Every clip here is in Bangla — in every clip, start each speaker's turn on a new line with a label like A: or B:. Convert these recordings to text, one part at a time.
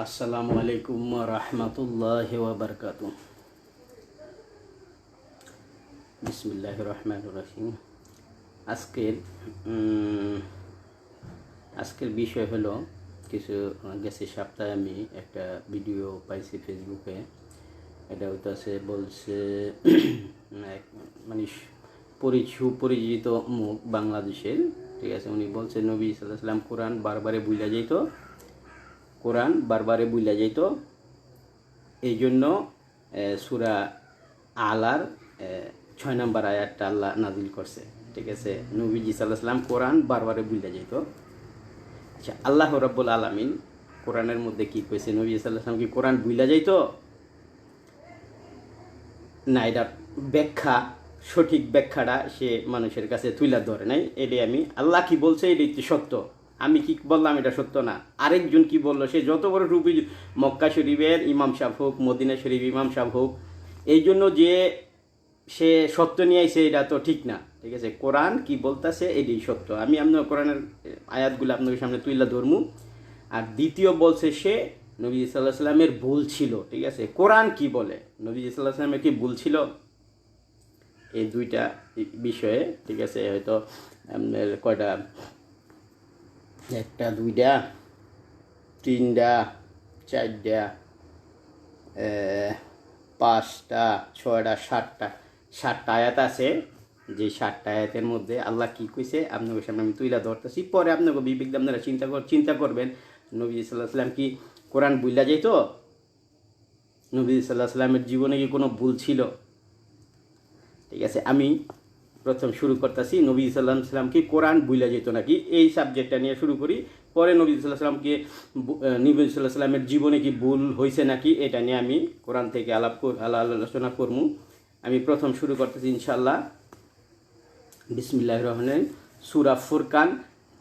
A: আসসালামু আলাইকুম রহমতুল্লাহ ওবরকাত। বিসমিল্লাহির রহমানির রহিম। আজকের আজকের বিষয় হলো, কিছু গেছে সপ্তাহে আমি একটা ভিডিও পাইছি ফেসবুকে। এটা হইতেছে বলছে মানে সুপরিচিত মুখ বাংলাদেশের, ঠিক আছে। উনি বলছে নবী সাল্লাল্লাহু আলাইহি ওয়াসাল্লাম কোরআন বারবারে বুইলা যাইতো, এই জন্য সূরা আলার 6 নম্বর আয়াতটা আল্লাহ নাজিল করছে, ঠিক আছে। নবীজি সাল্লাল্লাহু আলাইহি ওয়াসাল্লাম কোরআন বারবারে বুইলা যাইতো। আচ্ছা, আল্লাহ রাব্বুল আলামিন কোরআনের মধ্যে কি কইছে? নবী সাল্লাল্লাহু আলাইহি ওয়াসাল্লাম কি কোরআন বুইলা যাইতো না? এটার ব্যাখ্যা, সঠিক ব্যাখ্যাটা সে মানুষের কাছে তুলে ধরে নাই। এটাই আমি, আল্লাহ কি বলছে এটাই সত্য, আমি কি বললাম এটা সত্য না। আরেকজন কি বললো, সে যত বড় রূপী মক্কা শরীফের ইমাম সাহেব হোক, মদিনা শরীফ ইমাম সাহেব হোক, এই জন্য যে সে সত্য নিয়ে আইছে এটা তো ঠিক না, ঠিক আছে। কোরআন কি বলতেছে এটাই সত্য। আমি আপনার কোরআনের আয়াতগুলো আপনাদের সামনে তুইলা ধরমু। আর দ্বিতীয় বলছে সে নবী সাল্লাল্লাহু আলাইহি ওয়াসাল্লামের ভুল ছিল, ঠিক আছে। কোরআন কি বলে, নবী সাল্লাল্লাহু আলাইহি ওয়াসাল্লামের কি ভুল ছিল? এই দুইটা বিষয়ে, ঠিক আছে। হয়তো আপনার কয়টা, একটা, দুইটা, তিনটা, চারটা, পাঁচটা, ছয়টা, ষাটটা আয়াত আছে। যে 7টা আয়াতের মধ্যে আল্লাহ কি কইছে আপনাদের সামনে আমি তুইলা ধরতেছি। পরে আপনাকে বিবেক আপনারা চিন্তা করবেন, নবী সাল্লাল্লাহু আলাইহি ওয়াসাল্লাম কি কোরআন বুইলা যাইতো? নবী সাল্লাল্লাহু আলাইহি ওয়াসাল্লামের জীবনে কি কোনো ভুল ছিল? ঠিক আছে, আমি প্রথম শুরু করতেছি নবী সাল্লাল্লাহু আলাইহি ওয়াসাল্লাম কি কোরআন বুইলা যেত নাকি, এই সাবজেক্টটা নিয়ে শুরু করি। পরে নবী সাল্লাল্লাহু আলাইহি ওয়াসাল্লামকে নবী সাল্লাল্লাহু আলাইহি ওয়াসাল্লামের জীবনে কি ভুল হয়েছে নাকি, এটা নিয়ে আমি কোরআন থেকে আলোচনা করবো। আমি প্রথম শুরু করতেছি ইনশাআল্লাহ। বিসমিল্লাহির রহমানির রহিম। সূরা ফুরকান,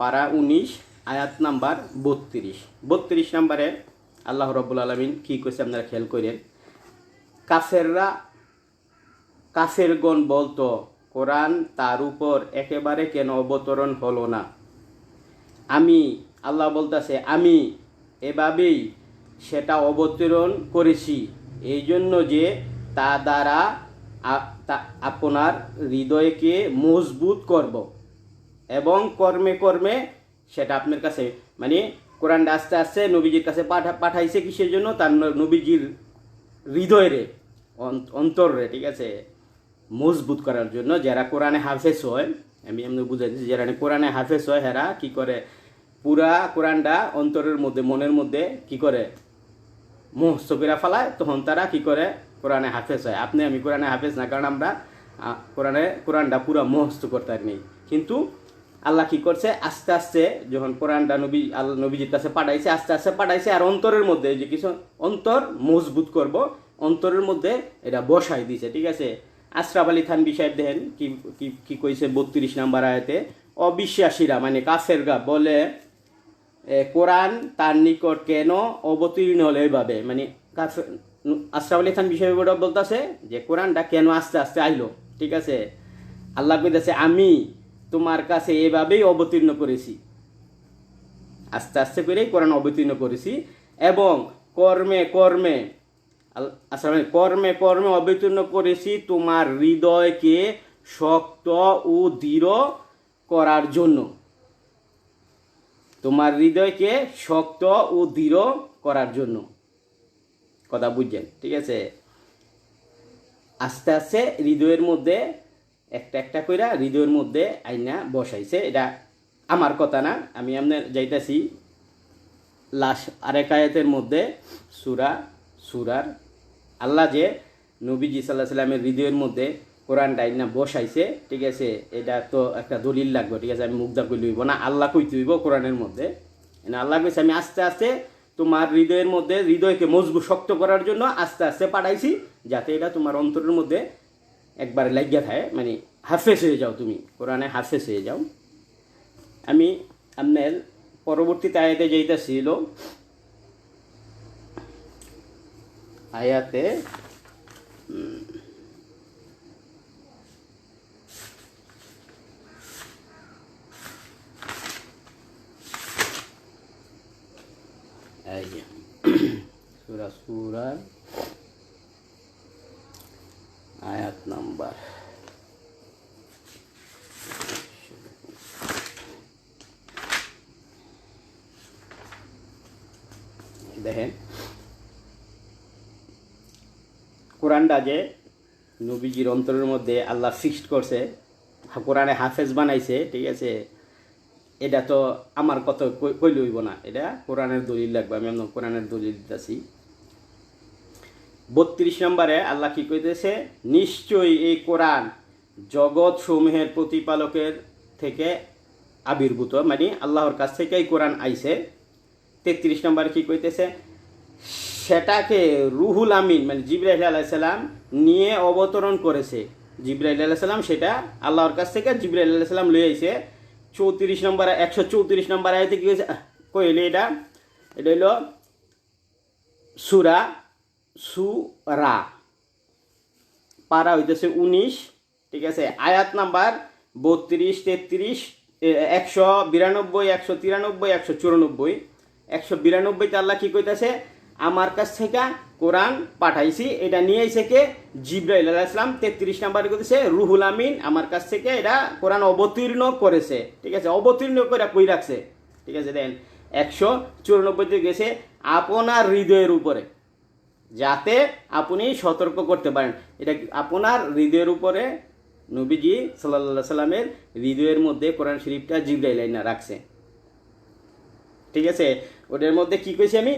A: পারা 19, আয়াত নাম্বার 32 নম্বরে আল্লাহ রাব্বুল আলামিন কি কইছে আপনারা খেয়াল করেন। কাফেরগণ বলতো, কোরআন তার উপর একেবারে কেন অবতরণ হলো না? আল্লাহ বলতেছে, আমি এভাবেই সেটা অবতরণ করেছি, এই জন্য যে তা দ্বারা আপনার হৃদয়কে মজবুত করব এবং কর্মে কর্মে সেটা আপনার কাছে, মানে কোরআনটা আস্তে আস্তে নবীজির কাছে পাঠাইছে কিসের জন্য? তার নবীজির হৃদয়রে, অন্তরে, ঠিক আছে, মজবুত করার জন্য। যারা কোরআনে হাফেজ হয়, আমি এমনি বুঝাই দিচ্ছি, যারা কোরআনে হাফেজ হয় হেরা কি করে, পুরা কোরআনটা অন্তরের মধ্যে, মনের মধ্যে কি করে মুখস্থ করে ফেলায়, তখন তারা কি করে কোরআনে হাফেজ হয়। আমি কোরআনে হাফেজ না, কারণ আমরা কোরআনটা পুরা মুখস্থ করতে পারিনি। কিন্তু আল্লাহ কি করছে, আস্তে আস্তে যখন কোরআনটা নবীজির কাছে পাঠাইছে, আস্তে আস্তে পাঠাইছে। আর অন্তরের মধ্যে যে কিছু অন্তর মজবুত করব, অন্তরের মধ্যে এটা বসাই দিছে, ঠিক আছে। আশরাফ আলী থানভী সাহেব দেখেন কি কইছে 32 নম্বর আয়াতে। অবিশ্বাসীরা মানে কাফেররা বলে, কোরআন তার নিকট কেন অবতীর্ণ হলো এইভাবে, মানে আশরাফ আলী থানভী সাহেব বলতেছে যে কোরআনটা কেন আস্তে আস্তে আইলো, ঠিক আছে। আল্লাহ কইতেছে, আমি তোমার কাছে এভাবেই অবতীর্ণ করেছি, আস্তে আস্তে করেই কোরআন অবতীর্ণ করেছি, এবং কর্মে কর্মে অবতীর্ণ করেছি তোমার হৃদয়কে শক্ত ও দৃঢ় করার জন্য। তোমার হৃদয়কে শক্ত ও দৃঢ় করার জন্য। কথা বুঝছেন, ঠিক আছে। আস্তে আস্তে হৃদয়ের মধ্যে একটা একটা কইরা হৃদয়ের মধ্যে আইনা বসাইছে। এটা আমার কথা না, আমি আপনার যাইতাছি লাস্ট আরেক আয়াতের মধ্যে, সুরার আল্লাহ যে নবীজি সাল্লাল্লাহু আলাইহি ওয়াসাল্লামের হৃদয়ের মধ্যে কোরআনটা আইনা বসাইছে, ঠিক আছে। এটা তো একটা দলিল লাগবে, ঠিক আছে। আমি মুগ্ধা কই লইব না, আল্লাহ কইতে হইব কোরআনের মধ্যে। আল্লাহ কইছে, আমি আস্তে আস্তে তোমার হৃদয়ের মধ্যে হৃদয়কে মজবুত শক্ত করার জন্য আস্তে আস্তে পাঠাইছি, যাতে এটা তোমার অন্তরের মধ্যে একবারে লাগিয়া থাকে, মানে হাফেজ হয়ে যাও, তুমি কোরআনে হাফেজ হয়ে যাও। আমি আপনার পরবর্তীতে আয়াতে যাইতেছিল, আয়াতে সূরা সূরার আয়াত নাম্বার দেখেন, কোরআনটা যে নবীজির অন্তরের মধ্যে আল্লাহ ফিক্সড করছে, কোরআনে হাফেজ বানাইছে, ঠিক আছে, এটা তো আমার কথা কইলে হইব না, এটা কোরআনের দলিল লাগবে। আমি আপনার কোরআনের দলিল দিতেছি। 32 নম্বরে আল্লাহ কি কইতেছে, নিশ্চয়ই এই কোরআন জগৎ সমূহের প্রতিপালকের থেকে আবির্ভূত, মানে আল্লাহর কাছ থেকে এই কোরআন আইছে। 33 নম্বরে কি কইতেছে, সেটাকে রুহুল আমিন মানে জিবরাইল আলাইহিস সালাম নিয়ে অবতরণ করেছে। জিবরাইল আলাইহিস সালাম সেটা আল্লাহর কাছ থেকে জিবরাইল আলাইহিস সালাম লয়ে আইছে। 34 নম্বর 134 নম্বর আয়াতে কি কইলে, এটা হইল সূরা সূরা, পারা হইতেছে 19, ঠিক আছে, আয়াত নাম্বার 32, 33, 192, 193, 194। 192তে আল্লাহ কি কইতাছে, আমার কাছ থেকে কোরআন পাঠাইছি, এটা নিয়ে আইছে কে, জিবরাইল আলাইহিস সালাম। 33 নম্বরে কইতেছে রুহুল আমিন আমার কাছ থেকে এটা কোরআন অবতীর্ণ করেছে, ঠিক আছে, অবতীর্ণ করে কই রাখছে, ঠিক আছে। দেন 194তে গেছে আপনার হৃদয়ের উপরে, যাতে আপনি সতর্ক করতে পারেন। এটা আপনার হৃদয়ের উপরে নবীজি সাল্লাল্লাহু আলাইহি সাল্লামের হৃদয়ের মধ্যে কোরআন শরীফটা জিবরাইল আইনা রাখছে, ঠিক আছে। ওটার মধ্যে কি কইছি আমি,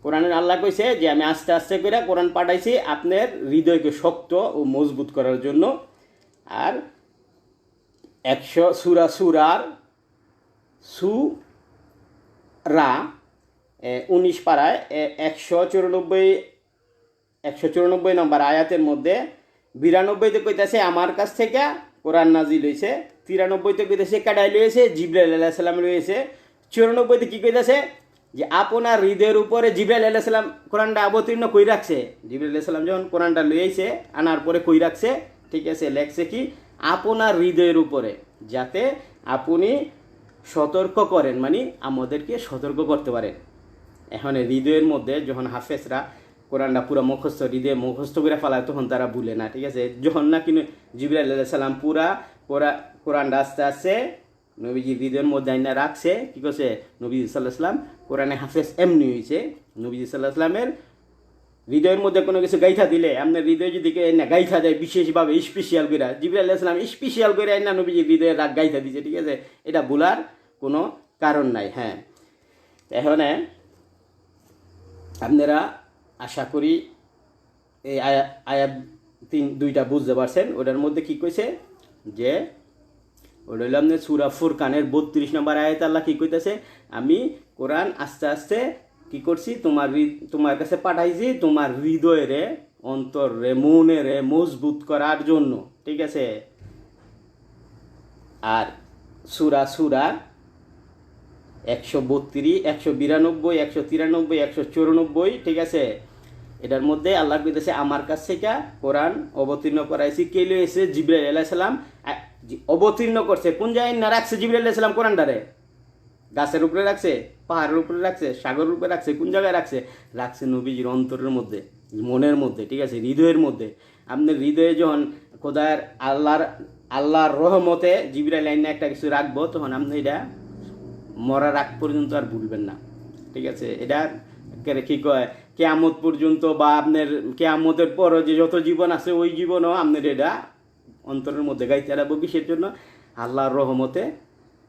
A: কোরআনের আল্লাহ কইছে যে আমি আস্তে আস্তে করে কোরআন পাঠাইছি আপনার হৃদয়কে শক্ত ও মজবুত করার জন্য। আর 100 সূরার সূরা 19 পারায় 194 নম্বর আয়াতের মধ্যে 92তে কইতাছে আমার কাছ থেকে কোরআন নাজিল হইছে। 93তে কইতাছে কাডাই লইছে, জিবরাইল আলাইহিস সালাম লইছে। 94তে কি কইতাছে, যে আপনার হৃদয়ের উপরে জিবরাইল আলাইহিস সালাম কোরআনটা অবতীর্ণ কই রাখছে। জিবরাইল আলাইহিস সালাম যখন কোরআনটা লইছে আনার পরে কই রাখছে, ঠিক আছে, লেখছে কি আপনার হৃদয়ের উপরে, যাতে আপনি সতর্ক করেন, মানে আমাদেরকে সতর্ক করতে পারেন। এখন হৃদয়ের মধ্যে যখন হাফেজরা কোরআনটা পুরো মুখস্থ হৃদয়ে মুখস্থ করে ফেলায় তখন তারা ভুলে না, ঠিক আছে। যখন না কিন্তু জিবরাইল আলাইহিস সালাম পুরা কোরআনটা আস্তে আস্তে নবীজি হৃদয়ের মধ্যে আইনা রাখছে, কি করছে, নবী সাল্লাল্লাহু আলাইহি সাল্লাম কোরআনে হাফেজ এমনি হয়েছে। নবীজি সাল্লাল্লাহু আলাইহি সাল্লামের হৃদয়ের মধ্যে কোনো কিছু গাইথা দিলে আপনার হৃদয় যদি না গাইথা যায় বিশেষভাবে স্পেশাল করে, জিবরাইল আলাইহিস সালাম স্পেশাল করে আইনা নবীজি হৃদয়ে রাগ গাইথা দিছে, ঠিক আছে, এটা ভুলার কোনো কারণ নাই। হ্যাঁ, এখন আপনারা আশা করি এই আয়াত 2টা বুঝতে পারছেন। ওটার মধ্যে কি কইছে, যে ওটা হইল আপনার সূরা ফুরকানের 32 নম্বর আয়াতে আল্লাহ কি কইতেছে, আমি কোরআন আস্তে আস্তে কি করছি, তোমার কাছে পাঠাইছি তোমার হৃদয়ে অন্তরে মনে মজবুত করার জন্য, ঠিক আছে। আর সূরা 132, 192, 193, 194, ঠিক আছে, এটার মধ্যে আল্লাহ কইতেছে আমার কাছ থেকে কোরআন অবতীর্ণ করাইছি। কে লইছে, জিবরাইল আলাইহিস সালাম অবতীর্ণ করছে। কোন জায়গায় না রাখছে জিবরাইল আলাইহিস সালাম কোরআনটারে, গাছের উপরে রাখছে, পাহাড়ের উপরে রাখছে, সাগরের উপরে রাখছে, কোন জায়গায় রাখছে নবীজির অন্তরের মধ্যে, মনের মধ্যে, ঠিক আছে, হৃদয়ের মধ্যে। আপনার হৃদয়ে যখন খোদার আল্লাহর রহমতে জিবরাইল আইনা একটা কিছু রাখবো, তখন আপনি এটা মরার আগ পর্যন্ত আর ভুলবেন না, ঠিক আছে। এটা কি কয়, কিয়ামত পর্যন্ত বা আপনার কিয়ামতের পরও যে যত জীবন আছে ওই জীবনও আপনার এটা অন্তরের মধ্যে গাইতে রাখবো। কিসের জন্য, আল্লাহর রহমতে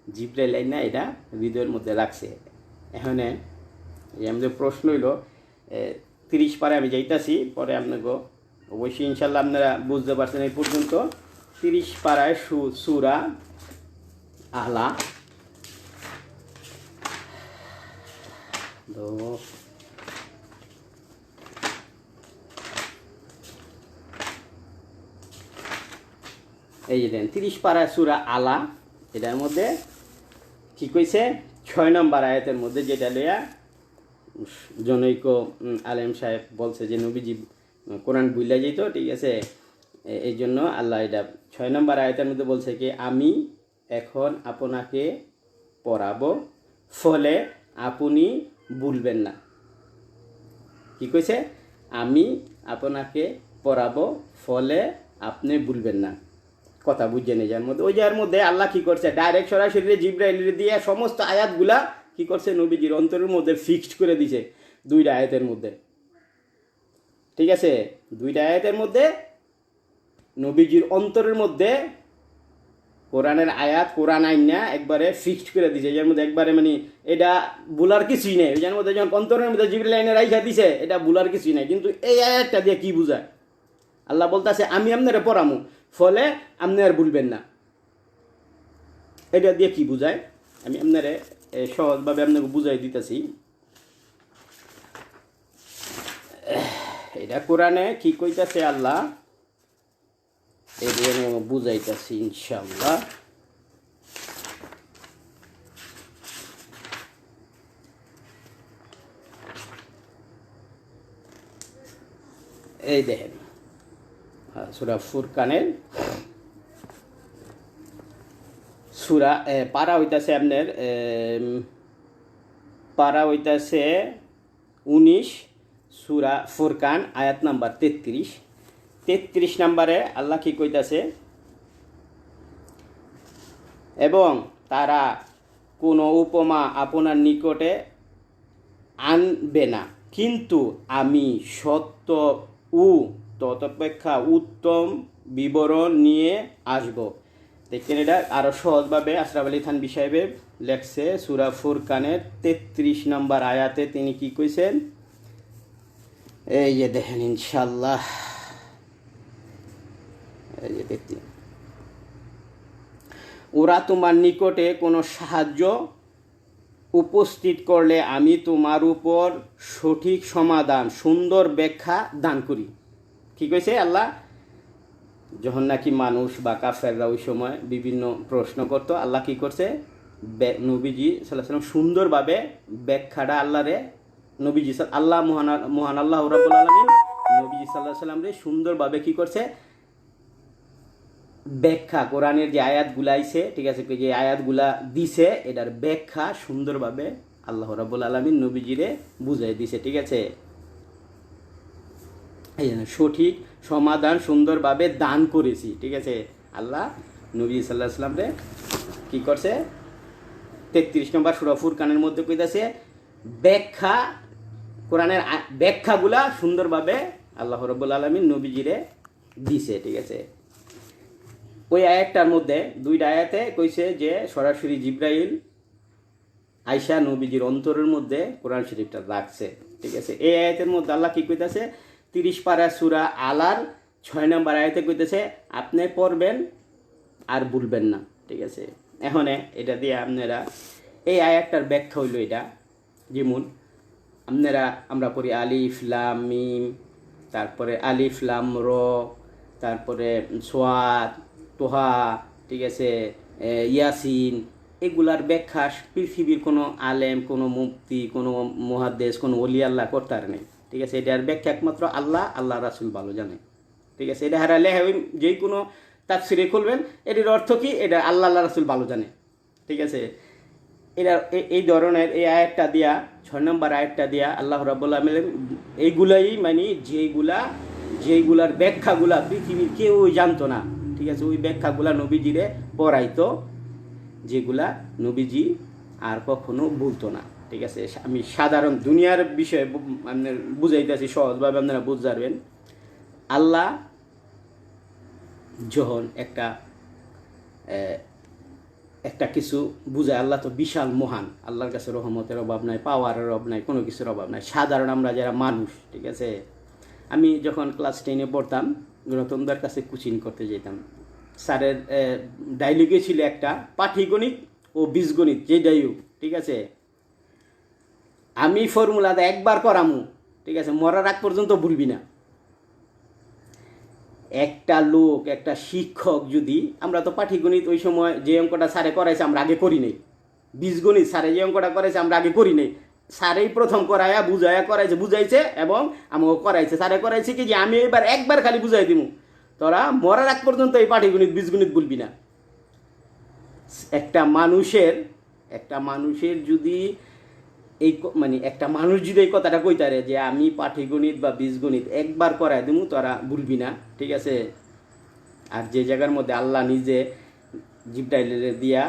A: জিবরাইল আইনা এটা হৃদয়ের মধ্যে রাখছে। এখানে আমাদের প্রশ্ন হইল 30 পারে আমি যাইতাছি, পরে আপনাকে অবশ্যই ইনশাল্লাহ আপনারা বুঝতে পারছেন এই পর্যন্ত। 30 পারায় সূরা আলা এই যে দেন 30 পারায় সূরা আলা, এটার মধ্যে কি কইছে, 6 নম্বর আয়াতের মধ্যে, যেটা লইয়া জনৈক আলেম সাহেব বলছে যে নবীজি কোরআন ভুলে যেত, ঠিক আছে। এই জন্য আল্লাহ এটা 6 নম্বর আয়াতের মধ্যে বলছে কি, আমি এখন আপনাকে পড়াবো, ফলে আপনি ভুলবেন না। কি কইছে? আমি আপনাকে পড়াবো, ফলে আপনি ভুলবেন না। কথা বুঝছেন? এই যার মধ্যে ওই যার মধ্যে আল্লাহ কি করছে, ডাইরেক্ট সরাসরি জিব্রাইল দিয়ে সমস্ত আয়াতগুলা কি করছে, নবীজির অন্তরের মধ্যে ফিক্সড করে দিছে দুইটা আয়াতের মধ্যে। ঠিক আছে, দুইটা আয়াতের মধ্যে নবীজির অন্তরের মধ্যে কোরআনের আয়াত, কোরআন আইনা একবারে ফিক্সড করে দিছে। এর মধ্যে একবারে মানে এটা বুলার কিছুই নেই। এর মধ্যে যখন অন্তরের মধ্যে জিবরিল আইনে রাইখা দিছে, এটা বুলার কিছুই নাই। কিন্তু এই আয়াতটা দিয়ে কি বুঝায়? আল্লাহ বলতেছে আমি আপনারে পড়ামু, ফলে আপনি আর ভুলবেন না। এটা দিয়ে কি বুঝায় আমি আপনারে সহজভাবে আপনাকে বুঝাই দিতেছি। এটা কোরআনে কি কইতাছে আল্লাহ, এটা বুঝাইতেছি ইনশাআল্লাহ। এই দেখেন সূরা ফুরকানের সূরা পারা হইতাছে আপনার পারা হইতাছে 19, সূরা ফুরকান আয়াত নাম্বার 33 নম্বরে আল্লাহ কি কইতাছে, এবং তারা কোনো উপমা আপনার নিকটে আনবে না, কিন্তু আমি সত্য ও ততপেক্ষা উত্তম বিবরণ নিয়ে আসব। দেখেন এটা আরও সহজভাবে আশরাফ আলী থানভী সাহেব লেখছে সূরা ফুরকানের 33 নম্বর আয়াতে। তিনি কি কইছেন, এই যে দেখেন ইনশাআল্লাহ, এই যে দেখতে, ওরা তোমার নিকটে কোনো সাহায্য উপস্থিত করলে আমি তোমার উপর সঠিক সমাধান, সুন্দর ব্যাখ্যা দান করি। কি কইছে আল্লাহ? যখন নাকি মানুষ বা কাফেররা ওই সময় বিভিন্ন প্রশ্ন করতো, আল্লাহ কি করছে, নবীজি সাল্লাল্লাহু আলাইহি ওয়াসাল্লাম সুন্দরভাবে ব্যাখ্যাটা আল্লাহরে, নবীজি আল্লাহ মহান আল্লাহ রাব্বুল আলামিন নবীজি সাল্লাল্লাহু আলাইহি ওয়াসাল্লামরে সুন্দরভাবে কি করছে, ব্যাখ্যা, কোরআনের যে আয়াতগুলা আইছে, ঠিক আছে, যে আয়াতগুলা দিছে, এটার ব্যাখ্যা সুন্দরভাবে আল্লাহ রাব্বুল আলামিন নবীজিরে বুঝাই দিছে। ঠিক আছে, এই জন্য সঠিক সমাধান সুন্দরভাবে দান করেছি। ঠিক আছে, আল্লাহ নবী সাল্লাল্লাহু আলাইহি ওয়াসাল্লামরে কি করছে, 33 নম্বর সূরা ফুরকানের মধ্যে কইতাছে ব্যাখ্যা, কোরআনের ব্যাখ্যাগুলা সুন্দরভাবে আল্লাহ রাব্বুল আলামিন নবীজিরে দিছে। ঠিক আছে, ওই আয়াতটার মধ্যে দুইটা আয়াতে কইছে যে সরাসরি জিব্রাইল আয়েশা নবীজির অন্তরের মধ্যে কোরআন শরীফটা রাখছে। ঠিক আছে, এই আয়াতের মধ্যে আল্লাহ কি কইতাছে, 30 পারা সূরা আলার 6 নম্বর আয়াতে কইতেছে আপনি পড়বেন আর ভুলবেন না। ঠিক আছে, এখন এটা দিয়ে আপনারা এই আয়াতটার ব্যাখ্যা হইল এটা, যেমন আপনারা আমরা পড়ি আলিফ লাম মিম, তারপরে আলিফ লাম র, তারপরে সোয়াদ, তোহা, ঠিক আছে, ইয়াসিন, এগুলার ব্যাখ্যা পৃথিবীর কোনো আলেম, কোনো মুফতি, কোনো মুহাদ্দিস, কোনো ওলি আল্লাহ করতার নেই। ঠিক আছে, এটার ব্যাখ্যা একমাত্র আল্লাহ রাসূল ভালো জানে। ঠিক আছে, এটা হারালে যে কোনো তাফসিরে খুলবেন, এটির অর্থ কি, এটা আল্লাহ রাসূল ভালো জানে। ঠিক আছে, এটা এই ধরনের এই আয়াতটা দিয়া, 6 নম্বর আয়াতটা দিয়া আল্লাহ রাব্বুল আলামিন এইগুলাই মানে যেইগুলার ব্যাখ্যাগুলা পৃথিবীর কেউ জানতো না। ঠিক আছে, ওই ব্যাখ্যাগুলা নবীজিরে পড়াইতো, যেগুলা নবীজি আর কখনো বলতো না। ঠিক আছে, আমি সাধারণ দুনিয়ার বিষয়ে আপনার বুঝাইতেছি সহজভাবে, আপনারা বুঝতে পারবেন। আল্লাহ যখন একটা কিছু বুঝায়, আল্লাহ তো বিশাল মহান, আল্লাহর কাছে রহমতের অভাব নাই, পাওয়ারের অভাব নাই, কোনো কিছুর অভাব নাই। সাধারণ আমরা যারা মানুষ, ঠিক আছে, আমি যখন ক্লাস 10-এ পড়তাম, রতনদার কাছে কোচিং করতে যেতাম। স্যারের ডায়লগে ছিল একটা, পাটিগণিত ও বীজগণিত যে ডায়লগ। ঠিক আছে, আমি ফর্মুলাটা একবার করামু, ঠিক আছে, মরার আগ পর্যন্ত ভুলবি না। একটা লোক, একটা শিক্ষক যদি, আমরা তো পাটিগণিত ওই সময় যে অঙ্কটা স্যারে করাইছে আমরা আগে করি নাই, বীজগণিত স্যারে যে অঙ্কটা করাইছে আমরা আগে করি নাই, স্যারেই প্রথম করাইয়া বুঝাইছে এবং আমাকে করাইছে। স্যারে করাইছে কি যে আমি এবার একবার খালি বুঝাই দিব, তোরা মরার আগ পর্যন্ত এই পাটিগণিত বীজগণিত বলবি না। একটা মানুষের যদি মানে একটা মানুষ যদি এই কথাটা কইতারে যে আমি পাটিগণিত বা বীজগণিত একবার করাই দিমু তোরা ভুলবি না, ঠিক আছে। আর যে জায়গার মধ্যে আল্লাহ নিজে জিব্রাইলের দিয়া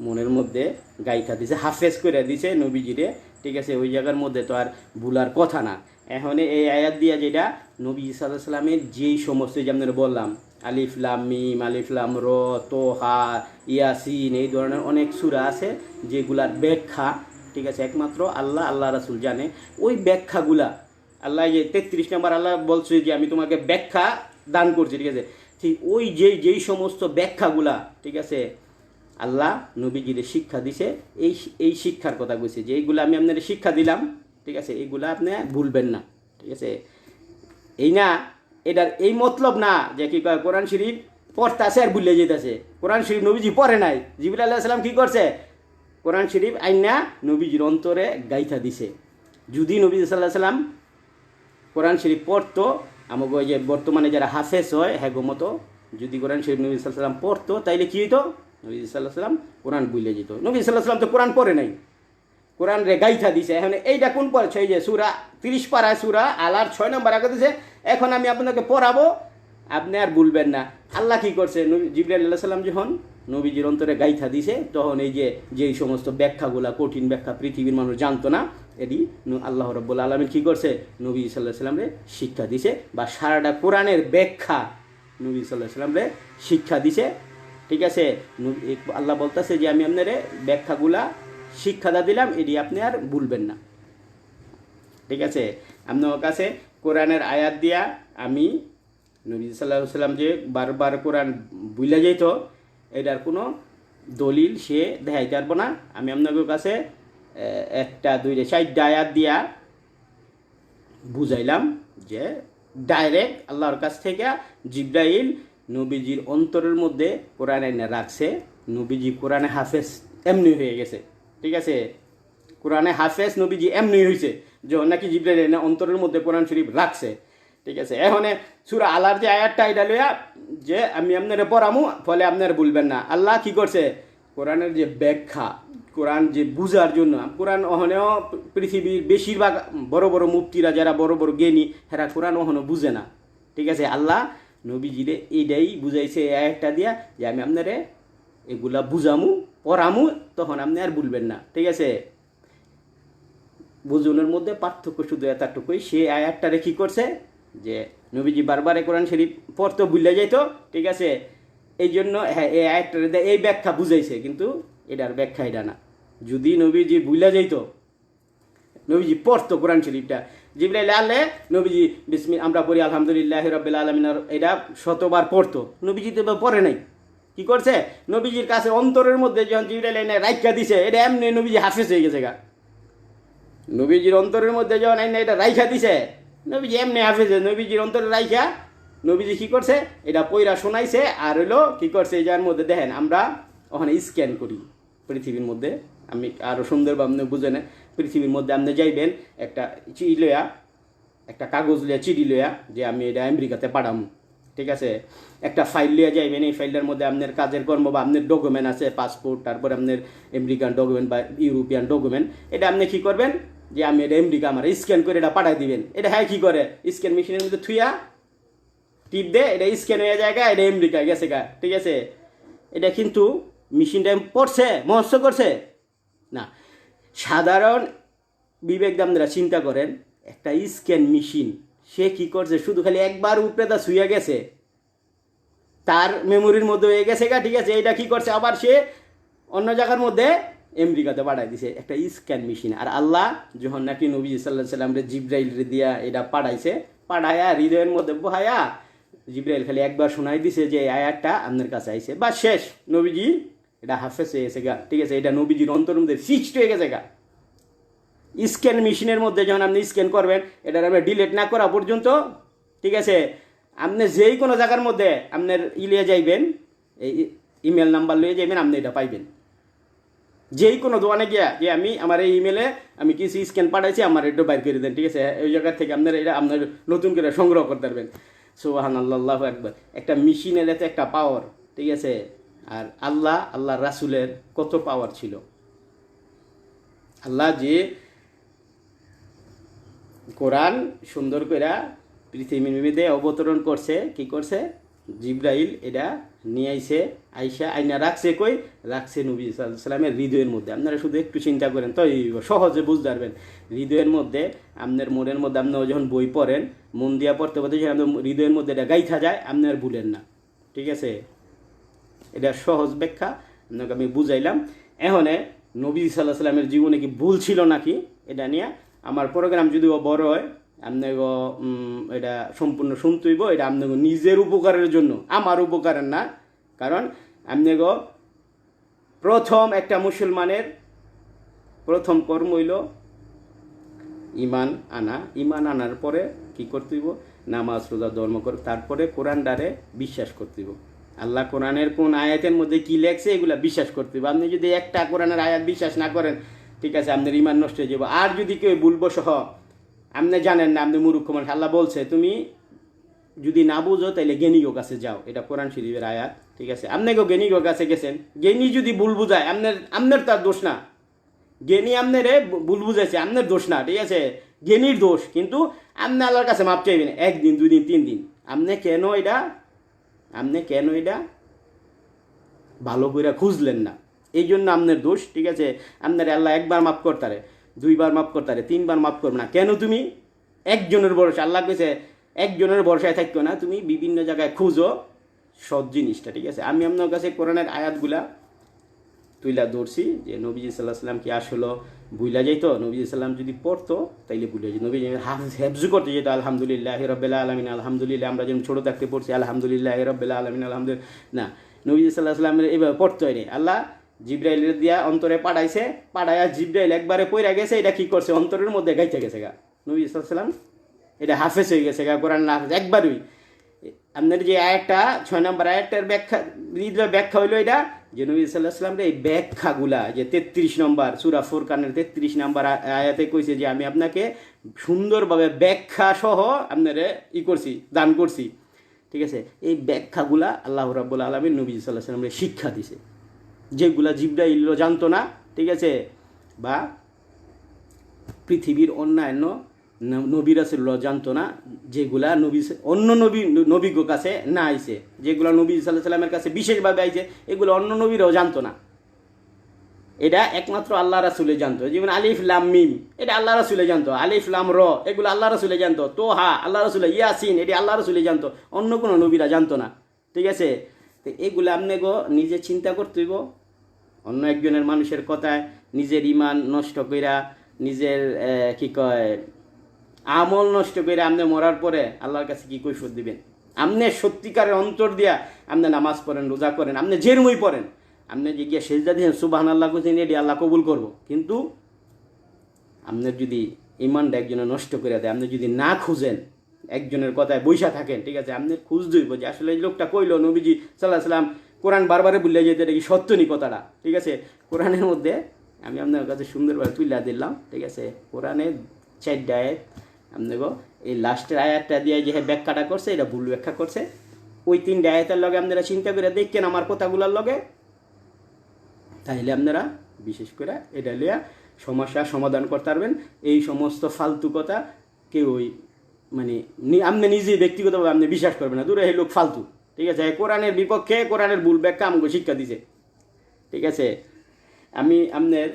A: মনের মধ্যে গাইথা দিছে, হাফেজ করে দিছে নবীজিরে, ঠিক আছে, ওই জায়গার মধ্যে তো আর ভুলার কথা না। এখন এই আয়াত দিয়া যেটা নবী সাল্লাল্লাহু আলাইহি সাল্লামের যেই সমস্ত যে আপনারা বললাম আলিফ লাম মিম, আলিফ লাম র, তোহা, ইয়াসিন, এই ধরনের অনেক সূরা আছে যেগুলার ব্যাখ্যা, ঠিক আছে, একমাত্র আল্লাহ রাসূল জানে। ওই ব্যাখ্যাগুলা আল্লাহ যে 33 নম্বর আল্লাহ বলছে যে আমি তোমাকে ব্যাখ্যা দান করছি, ঠিক আছে, ঠিক ওই যেই সমস্ত ব্যাখ্যাগুলা, ঠিক আছে, আল্লাহ নবীজিদের শিক্ষা দিছে, এই শিক্ষার কথা কইছে যে এইগুলা আমি আপনাদের শিক্ষা দিলাম, ঠিক আছে, এইগুলা আপনি ভুলবেন না, ঠিক আছে। এই না এটার এই মতলব না যে কি কয় কোরআন শরীফ পড়তাছে আর ভুলে যেতেছে। কোরআন শরীফ নবীজি পড়ে নাই, জিবরিল আলাইহিস সালাম কি করছে, কোরআন শরীফ আইনা নবীজির অন্তরে গাইথা দিছে। যদি নবী সাল্লাল্লাহু আলাইহি সাল্লাম কোরআন শরীফ পড়তো, আমাকে ওই যে বর্তমানে যারা হাফেজ হয় হ্যাগো মতো যদি কোরআন শরীফ নবী সাল্লাল্লাহু আলাইহি সাল্লাম পড়তো, তাইলে কি হইতো, নবী সাল্লাল্লাহু আলাইহি সাল্লাম কোরআন ভুলে যেত। নবী সাল্লাল্লাহু আলাইহি সাল্লাম তো কোরআন পড়ে নাই, কোরআন রে গাইথা দিছে। এখন এইটা কোন পড়ছে, এই যে সূরা 30 পারায় সূরা আলার 6 নম্বর আগে দিছে, এখন আমি আপনাকে পড়াবো, আপনি আর ভুলবেন না। আল্লাহ কি করছে, জিবরাইল আলাইহিস সালাম যখন নবীজির অন্তরে গাইথা দিছে, তখন এই যেই সমস্ত ব্যাখ্যাগুলা কঠিন ব্যাখ্যা পৃথিবীর মানুষ জানতো না, এটি আল্লাহ রাব্বুল আলামিন কি করছে, নবী সাল্লাল্লাহু আলাইহি সাল্লামরে শিক্ষা দিছে, বা সারাটা কোরআনের ব্যাখ্যা নবী সাল্লাল্লাহু আলাইহি সাল্লামরে শিক্ষা দিছে, ঠিক আছে। আল্লাহ বলতেছে যে আমি আপনারে ব্যাখ্যাগুলা শিক্ষাটা দিলাম, এটি আপনি আর ভুলবেন না, ঠিক আছে। আপনার কাছে কোরআনের আয়াত দিয়া আমি নবী সাল্লাল্লাহু আলাইহি সাল্লাম যে বারবার কোরআন ভুলে যেত, এটার কোনো দলিল সে দেখাইতে পারবো না। আমি আপনাদের কাছে একটা দুইটা 4টা আয়াত দিয়া বুঝাইলাম যে ডাইরেক্ট আল্লাহর কাছ থেকে জিবরাইল নবীজির অন্তরের মধ্যে কোরআন এনে রাখছে, নবীজি কোরআনে হাফেজ এমনি হয়ে গেছে, ঠিক আছে। কোরআনে হাফেজ নবীজি এমনি হয়েছে যখন নাকি জিবরাইল এনে অন্তরের মধ্যে কোরআন শরীফ রাখছে, ঠিক আছে। এখন সূরা আলার যে আয়াতটা এটা লইয়া যে আমি আপনারে পড়ামু, ফলে আপনারা ভুলবেন না। আল্লাহ কি করছে, কোরআনের যে ব্যাখ্যা, কোরআন যে বুঝার জন্য, কোরআন অহনেও পৃথিবীর বেশিরভাগ বড় বড় মুফতিরা যারা বড় বড় জ্ঞানী, হেরা কোরআন অহনো বুঝে না, ঠিক আছে। আল্লাহ নবীজিরে এইটাই বুঝাইছে এই আয়াতটা দিয়া যে আমি আপনারে এগুলা বুঝামু পড়ামু, তখন আপনি আর ভুলবেন না, ঠিক আছে। বুঝনের মধ্যে পার্থক্য শুধু এতটুকুই, সে আয়াতটারে কি করছে যে নবীজি বারবার কোরআন শরীফ পড়তো ভুলে যাইত, ঠিক আছে, এই জন্য হ্যাঁ এই আয়াতটারে এই ব্যাখ্যা বুঝাইছে, কিন্তু এটার ব্যাখ্যা এটা না। যদি নবীজি ভুলে যাইত, নবীজি পড়তো কোরআন শরীফটা, জিবরাইল আলে নবীজি আমরা পড়ি আলহামদুলিল্লাহি রাব্বিল আলামিন, এটা শতবার পড়তো, নবীজি তো পড়ে নাই, কি করছে, নবীজির কাছে অন্তরের মধ্যে যখন জিবরাইল এনে রাইখা দিছে, এটা এমনি নবীজি হাফেজ হয়ে গেছে গা। নবীজির অন্তরের মধ্যে যখন আইনা এটা রাইখা দিছে, নবীজি এমনি হাফেজ, নবীজির অন্তরে রাইখা নবীজি কি করছে, এটা পয়রা শোনাইছে। আর হইলো কি করছে, এই যার মধ্যে দেখেন আমরা ওখানে স্ক্যান করি পৃথিবীর মধ্যে, আমি আরও সুন্দরভাবে বুঝে নেন, পৃথিবীর মধ্যে আপনি যাইবেন একটা চিঠি লইয়া, একটা কাগজ লইয়া চিঠি লইয়া যে আমি এটা আমেরিকাতে পাঠাম, ঠিক আছে, একটা ফাইল লইয়া যাইবেন, এই ফাইলটার মধ্যে আপনার কাজের কর্ম বা আপনার ডকুমেন্ট আছে, পাসপোর্ট, তারপরে আপনার আমেরিকান ডকুমেন্ট বা ইউরোপিয়ান ডকুমেন্ট, এটা আপনি কী করবেন যে আমি এটা আমেরিকা আমার স্ক্যান করে এটা পাঠাই দিবেন। এটা হ্যাঁ কী করে, স্ক্যান মেশিনের মধ্যে থুইয়া টিপ দে, এটা স্ক্যান হয়ে যায়, এটা আমেরিকা গেছে গা, ঠিক আছে। এটা কিন্তু মেশিনটা পড়ছে মহস্য করছে না। সাধারণ বিবেক দামরা চিন্তা করেন, একটা স্ক্যান মেশিন সে কি করছে, শুধু খালি একবার উপরে তা শুয়ে গেছে, তার মেমোরির মধ্যে হয়ে গেছে গা, ঠিক আছে। এটা কি করছে, আবার সে অন্য জায়গার মধ্যে আমেরিকাতে পাঠাই দিছে একটা স্ক্যান মেশিন। আর আল্লাহ যখন নাকি নবী সাল্লাল্লাহু আলাইহি সাল্লাম জিবরাইল দিয়া এটা পাঠাইছে, পাঠাইয়া হৃদয়ের মধ্যে বহায়া জিবরাইল খালি একবার শোনাই দিছে যে এই আয়াতটা আপনার কাছে আইছে, বা শেষ, নবীজি এটা হাফেজ হয়ে গেছে গা, ঠিক আছে। এটা নবীজির অন্তরের মধ্যে ফিক্সড হয়ে গেছে গা। স্ক্যান মেশিনের মধ্যে যখন আপনি স্ক্যান করবেন, এটার আপনি ডিলিট না করা পর্যন্ত, ঠিক আছে, আপনি যেই কোনো জায়গার মধ্যে আপনার লিয়ে যাইবেন, এই ইমেল নাম্বার লিয়ে যাইবেন, আপনি এটা পাইবেন। যেই কোনো দোকানে গিয়া যে আমি আমার এই ইমেলে আমি কিছু স্ক্যান পাঠাইছি, আমার এটা বাইর করে দেন, ঠিক আছে, ওই জায়গা থেকে আপনার এটা আপনার নতুন করে সংগ্রহ করতে পারবেন। সুবহানাল্লাহু আকবার। একটা মেশিনের এত একটা পাওয়ার, ঠিক আছে। আর আল্লাহ রাসূলের কত পাওয়ার ছিল, আল্লাহ যে কোরআন সুন্দর করে পৃথিবীর মধ্যে অবতরণ করছে, কি করছে, জিব্রাইল এটা নিয়ে আইসা আইনা রাখছে, কই রাখছে নবী সাল্লাল্লাহু আলাইহি সাল্লামের হৃদয়ের মধ্যে। আপনারা শুধু একটু চিন্তা করেন তো সহজে বুঝতে পারবেন। হৃদয়ের মধ্যে, আপনার মনের মধ্যে, আপনি যখন বই পড়েন মন দিয়া পড়তে পড়তে যখন আপনার হৃদয়ের মধ্যে এটা গাইথা যায়, আপনি আর ভুলেন না। ঠিক আছে, এটা সহজ ব্যাখ্যা আপনাকে আমি বুঝাইলাম। এখন নবী সাল্লাল্লাহু আলাইহি সাল্লামের জীবনে কি ভুল ছিল নাকি, এটা নিয়ে আমার প্রোগ্রাম যদিও বড় হয়, আপনাকে এটা সম্পূর্ণ শুনতে হইব। এটা আপনাকে নিজের উপকারের জন্য, আমার উপকারের না। কারণ আপনাকে প্রথম একটা মুসলমানের প্রথম কর্ম হইল ইমান আনা। ইমান আনার পরে কি করতে হইব, নামাজ রোজা ধর্ম করে, তারপরে কোরআনটারে বিশ্বাস করতে হইব। আল্লাহ কোরআনের কোন আয়াতের মধ্যে কি লেখছে এগুলা বিশ্বাস করতে হবে। আপনি যদি একটা কোরআনের আয়াত বিশ্বাস না করেন, ঠিক আছে, আপনার ইমান নষ্ট হয়ে যাবে। আর যদি কেউ বলবো সহ আপনি জানেন না, আপনি মূর্খ মানুষ, আল্লাহ বলছে তুমি যদি না বুঝো তাহলে জ্ঞানীর কাছে যাও, এটা কোরআন শরীফের আয়াত। ঠিক আছে, আপনাকেও জ্ঞানীর কাছে গেছেন, জ্ঞানী যদি ভুল বুঝায় আপনার তার দোষ না। জ্ঞানী আপনারে ভুল বুঝাইছে, আপনার দোষ না। ঠিক আছে, জ্ঞানীর দোষ, কিন্তু আপনি আল্লাহর কাছে মাপ চাইবেন 1 দিন 2 দিন 3 দিন। আপনি কেন এটা ভালো করে খুঁজলেন না, এই জন্য আপনার দোষ। ঠিক আছে, আপনার আল্লাহ 1 বার মাফ করতারে, 2 বার মাফ করতারে, 3 বার মাফ করবে না। কেন তুমি একজনের ভরসা, আল্লাহ কইছে একজনের ভরসায় থাকতো না, তুমি বিভিন্ন জায়গায় খুঁজো সৎ জিনিসটা। ঠিক আছে, আমি আপনার কাছে কোরআনের আয়াতগুলা তুইলা ধরছি যে নবীজি সাল্লাল্লাহু আলাইহি সাল্লাম কি আসলে ভুলা যাইতো। নবীজি সাল্লাম যদি পড়তো তাইলে ভুলে যেত। নবীজি হেফজু করতে যেত আলহামদুলিল্লাহি রাব্বিল আলামিন, আলহামদুলিল্লাহ। আমরা যেমন ছোটো থাকতে পড়ছি আলহামদুলিল্লাহি রাব্বিল আলামিন, আলহামদুলিল্লাহ। না, নবীজি সাল্লাল্লাহু আলাইহি সাল্লামের এইভাবে পড়তে হয়নি। আল্লাহ জিব্রাইলের দিয়া অন্তরে পাঠাইয়া জিব্রাইল একবারে পইরা গেছে, এটা কি করছে, অন্তরের মধ্যে গাইতে গেছে গা। নবী সাল্লাল্লাহু আলাইহি সাল্লাম এটা হাফেজ হয়ে গেছে গা, কোরআন না হাফেজ একবারই। আপনার যে আয়াতটা 6 নম্বর আয়াতটার ব্যাখ্যা হইলো এটা যে নবী সাল্লাল্লাহু আলাইহি ওয়াসাল্লাম এই ব্যাখ্যাগুলা যে 33 নম্বর সূরা ফুরকানের 33 নম্বর আয়াতে কইছে যে আমি আপনাকে সুন্দরভাবে ব্যাখ্যা সহ আপনারে দান করছি। ঠিক আছে, এই ব্যাখ্যাগুলা আল্লাহ রাব্বুল আলামিন নবী সাল্লাল্লাহু আলাইহি ওয়াসাল্লামকে শিক্ষা দিছে, যেগুলা জিবরাইলও জানতো না। ঠিক আছে, বা পৃথিবীর অন্যান্য নবী রাসূলরা জানতো না, যেগুলা অন্য নবীর কাছে না আইছে, যেগুলো নবী সাল্লাল্লাহু আলাইহি ওয়াসাল্লামের কাছে বিশেষভাবে আইছে, এগুলো অন্য নবীরাও জানতো না। এটা একমাত্র আল্লাহ রাসূলে জানতো। যেমন আলিফ লাম মিম, এটা আল্লাহ রাসূলে জানতো। আলিফ লাম র, এগুলো আল্লাহ রাসূলে জানতো। তোহা আল্লাহ রাসূলে, ইয়াসিন এটা আল্লাহ রাসূলে জানতো, অন্য কোনো নবীরা জানতো না। ঠিক আছে, তো এগুলো আপনাকে নিজে চিন্তা করতে হইব। অন্য একজনের মানুষের কথায় নিজের ইমান নষ্ট কইরা, নিজের কি কয় আমল নষ্ট করে আপনি মরার পরে আল্লাহর কাছে কি কৈফিয়ত দিবেন? আপনি সত্যিকারের অন্তর দিয়া আপনি নামাজ পড়েন, রোজা করেন, আপনি যেরমই পড়েন, আপনি যে গিয়ে সেজদা দিয়েছেন সুবহানাল্লাহ কইছেন, এটি আল্লাহ কবুল করব। কিন্তু আপনার যদি ইমানটা একজনের নষ্ট করে দেয়, আপনি যদি না খুঁজেন, একজনের কথায় বৈশা থাকেন, ঠিক আছে, আপনি খুঁজ দইব যে আসলে এই লোকটা কইলো নবীজি সাল্লাল্লাহু আলাইহি ওয়াসাল্লাম কোরআন বারবারে বললে যেতে, এটা কি সত্য নি কথাটা? ঠিক আছে, কোরআনের মধ্যে আমি আপনার কাছে সুন্দরভাবে তুলে দিলাম। ঠিক আছে, কোরআনের 4টা আয়াত আপনাকে এই লাস্টের আয়াতটা দিয়ে যে ব্যাখ্যাটা করছে, এটা ভুল ব্যাখ্যা করছে। ওই 3টা আয়াতের লগে আপনারা চিন্তা করে দেখেন আমার কথাগুলোর লগে, তাহলে আপনারা বিশেষ করে এটা লিয়া সমস্যার সমাধান করতে পারবেন। এই সমস্ত ফালতু কথা কেউ মানে আপনি নিজে ব্যক্তিগতভাবে আপনি বিশ্বাস করবেন না, দূরে এই লোক ফালতু। ঠিক আছে, কোরআনের বিপক্ষে, কোরআনের ভুল ব্যাখ্যা আমাকে শিক্ষা দিছে। ঠিক আছে, আমি আপনার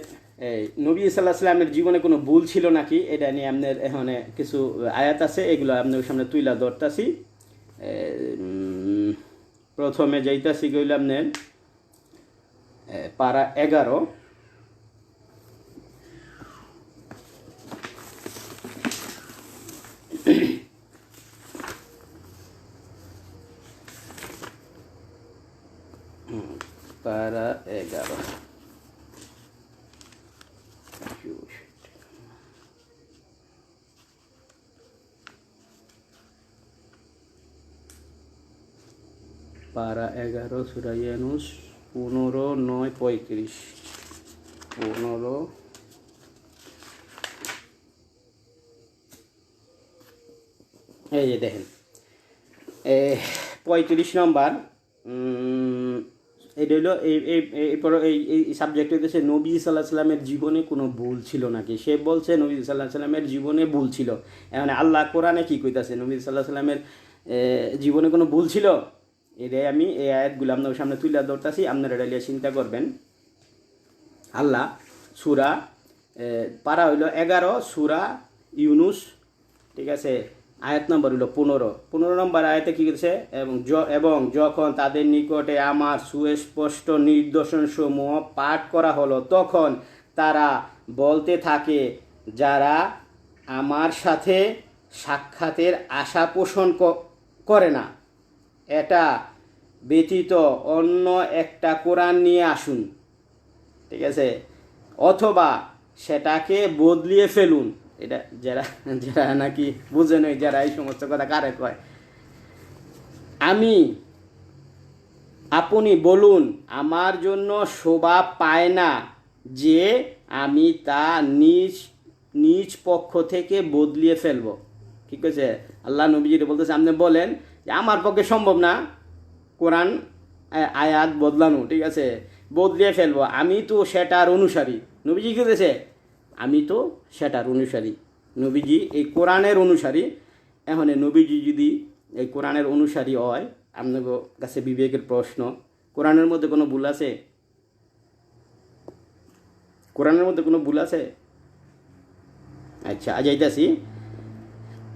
A: নবী সাল্লাল্লাহু আলাইহি ওয়াসাল্লামের জীবনে কোনো ভুল ছিল নাকি এটা নিয়ে আপনার এখানে কিছু আয়াত আছে, এগুলো আপনার সামনে তুইলা ধরতাছি। প্রথমে যাইতাছি কইল আপনার পারা 11, পারা 11 পারা 11 সূরা ইউনূস 15:9-35 15 এই যে দেখেন 35 নম্বর এটা হলো এই সাবজেক্ট হইতেছে নবী সাল্লাহ সাল্লামের জীবনে কোনো ভুল ছিল নাকি। সে বলছে নবী সাল্লাহ সাল্লামের জীবনে ভুল ছিল। এখন আল্লাহ কোরআনে কী কইতাছে, নবী সাল্লাহ সাল্লামের জীবনে কোনো ভুল ছিল? এটাই আমি এই আয়াতগুলো আপনার সামনে তুলে ধরতেছি, আপনারা এটা নিয়ে চিন্তা করবেন। আল্লাহ সূরা পারা হইল 11, সূরা ইউনুস, ঠিক আছে, আয়াত নম্বর হইল 15 নম্বর আয়াতে কী করছে, এবং যখন তাদের নিকটে আমার সুস্পষ্ট নিদর্শনসমূহ পাঠ করা হলো, তখন তারা বলতে থাকে, যারা আমার সাথে সাক্ষাতের আশা পোষণ করে না, এটা ব্যতীত অন্য একটা কোরআন নিয়ে আসুন, ঠিক আছে, অথবা সেটাকে বদলিয়ে ফেলুন। এটা যারা যারা নাকি বুঝে নয়, যারা এই সমস্ত কথা কারে কয়, আপনি বলুন, আমার জন্য শোভা পায় না যে আমি তা নিজ পক্ষ থেকে বদলিয়ে ফেলব। ঠিক আছে, আল্লাহ নবীজিরে বলতেছে, আপনি বলেন যে আমার পক্ষে সম্ভব না কোরআন আয়াত বদলানো, ঠিক আছে, বদলিয়ে ফেলবো, আমি তো সেটার অনুসারী। নবীজি কী বলেছে, আমি তো সেটার অনুসারী, নবীজি এই কোরআনের অনুসারী। এখন নবীজি যদি এই কোরআনের অনুসারী হয়, আপনার কাছে বিবেকের প্রশ্ন, কোরআনের মধ্যে কোনো ভুল আছে? কোরআনের মধ্যে কোনো ভুল আছে? আচ্ছা, যাইতাছি।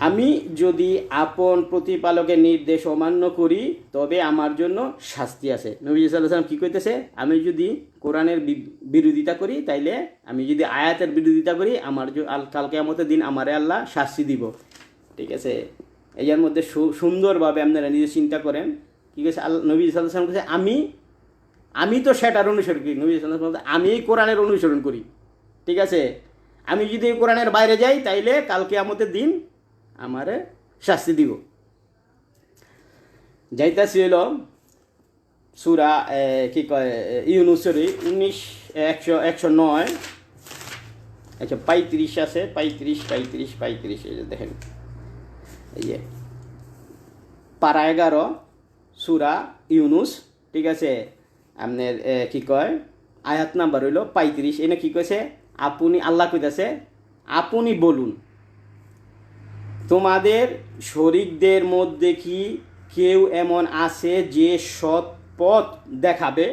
A: আমি যদি আপন প্রতিপালকের নির্দেশ অমান্য করি, তবে আমার জন্য শাস্তি আছে। নবী সাল্লাল্লাহু আলাইহি ওয়াসাল্লাম কী কইতেছে, আমি যদি কোরআনের বিরোধিতা করি, তাইলে আমি যদি আয়াতের বিরোধিতা করি, আমার কাল কিয়ামতের দিন আমারে আল্লাহ শাস্তি দিব। ঠিক আছে, এর মধ্যে সুন্দরভাবে আপনারা নিজে চিন্তা করেন। কী কইছে নবী সাল্লাল্লাহু আলাইহি ওয়াসাল্লাম, কইছে আমি তো সেটার অনুসরণ করি। নবী সাল্লাল্লাহু আলাইহি ওয়াসাল্লাম, আমি কোরআনের অনুসরণ করি। ঠিক আছে, আমি যদি কোরআনের বাইরে যাই, তাইলে কাল কিয়ামতের দিন আমারে শাস্তি দিব। যাইতাছি হইল সূরা কি কয় ইউনুসের 109, আচ্ছা 35 আছে, 35 এই যে দেখেন, এই যে পারা 11 সূরা ইউনুস, ঠিক আছে, আপনার কি কয় আয়াত নাম্বার হইল 35। এনে কি কইছে, আপনি আল্লাহ কইতাছে, আপনি বলুন, তোমাদের শরীকদের মধ্যে কি কেউ এমন আছে যে সৎ পথ দেখাবে?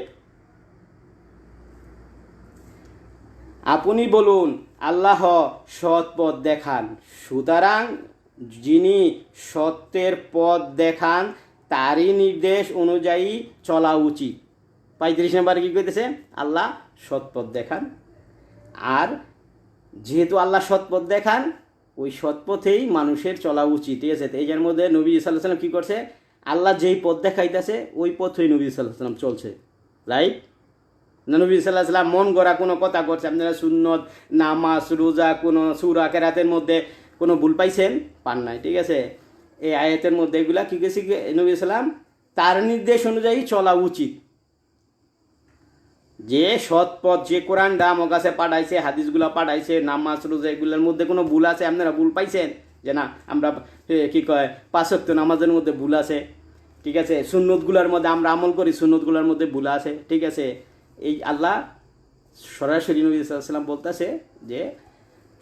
A: আপনি বলুন, আল্লাহ সৎ পথ দেখান, সুতরাং যিনি সত্যের পথ দেখান তারই নির্দেশ অনুযায়ী চলা উচিত। 35 নম্বরে কী কইতেছে, আল্লাহ সৎ পথ দেখান, আর যেহেতু আল্লাহ সৎ পথ দেখান, ওই সৎপথেই মানুষের চলা উচিত। ঠিক আছে, এই যার মধ্যে নবী সাল্লাল্লাহু আলাইহি ওয়াসাল্লাম কী করছে, আল্লাহ যেই পথ দেখাইতেছে ওই পথেই নবী সাল্লাল্লাহু আলাইহি ওয়াসাল্লাম চলছে, রাইট না? নবী সাল্লাল্লাহু আলাইহি ওয়াসাল্লাম মন গড়া কোনো কথা করছে? আপনারা সুন্নত, নামাজ, রোজা, কোনো সূরা কেরাতের মধ্যে কোনো ভুল পাইছেন? পান নাই। ঠিক আছে, এই আয়াতের মধ্যে এগুলা কী গেছে, নবী সাল্লাম তার নির্দেশ অনুযায়ী চলা উচিত। যে সৎ পথ, যে কোরআনটা আমার কাছে পাঠাইছে, হাদিসগুলো পাঠাইছে, নামাজ, রোজা, এগুলোর মধ্যে কোনো ভুল আছে? আপনারা ভুল পাইছেন যে না আমরা কি কয় 5 ওয়াক্ত নামাজের মধ্যে ভুল আছে? ঠিক আছে, সুন্নতগুলোর মধ্যে আমরা আমল করি, সুন্নতগুলোর মধ্যে ভুল আছে। ঠিক আছে, এই আল্লাহ সরাসরি নবী সাল্লাল্লাহু আলাইহি ওয়াসাল্লাম বলতেছে যে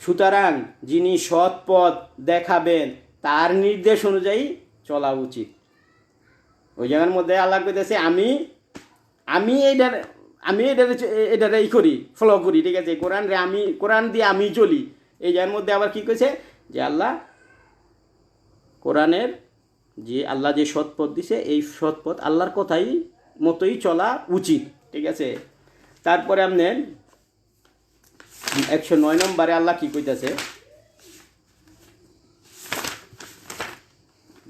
A: সুতরাং যিনি সৎ পথ দেখাবেন তার নির্দেশ অনুযায়ী চলা উচিত। ওই জায়গার মধ্যে আল্লাহ কইতেছে, আমি এটার এই করি, ফলো করি। ঠিক আছে, কোরআন দিয়ে আমি চলি। এই যার মধ্যে আবার কি কইছে যে আল্লাহ কোরআনের যে আল্লাহ যে সৎপথ দিছে, এই সৎপথ আল্লাহর কথাই মতোই চলা উচিত। ঠিক আছে, তারপরে আপনার 109 নম্বরে আল্লাহ কি কইতাছে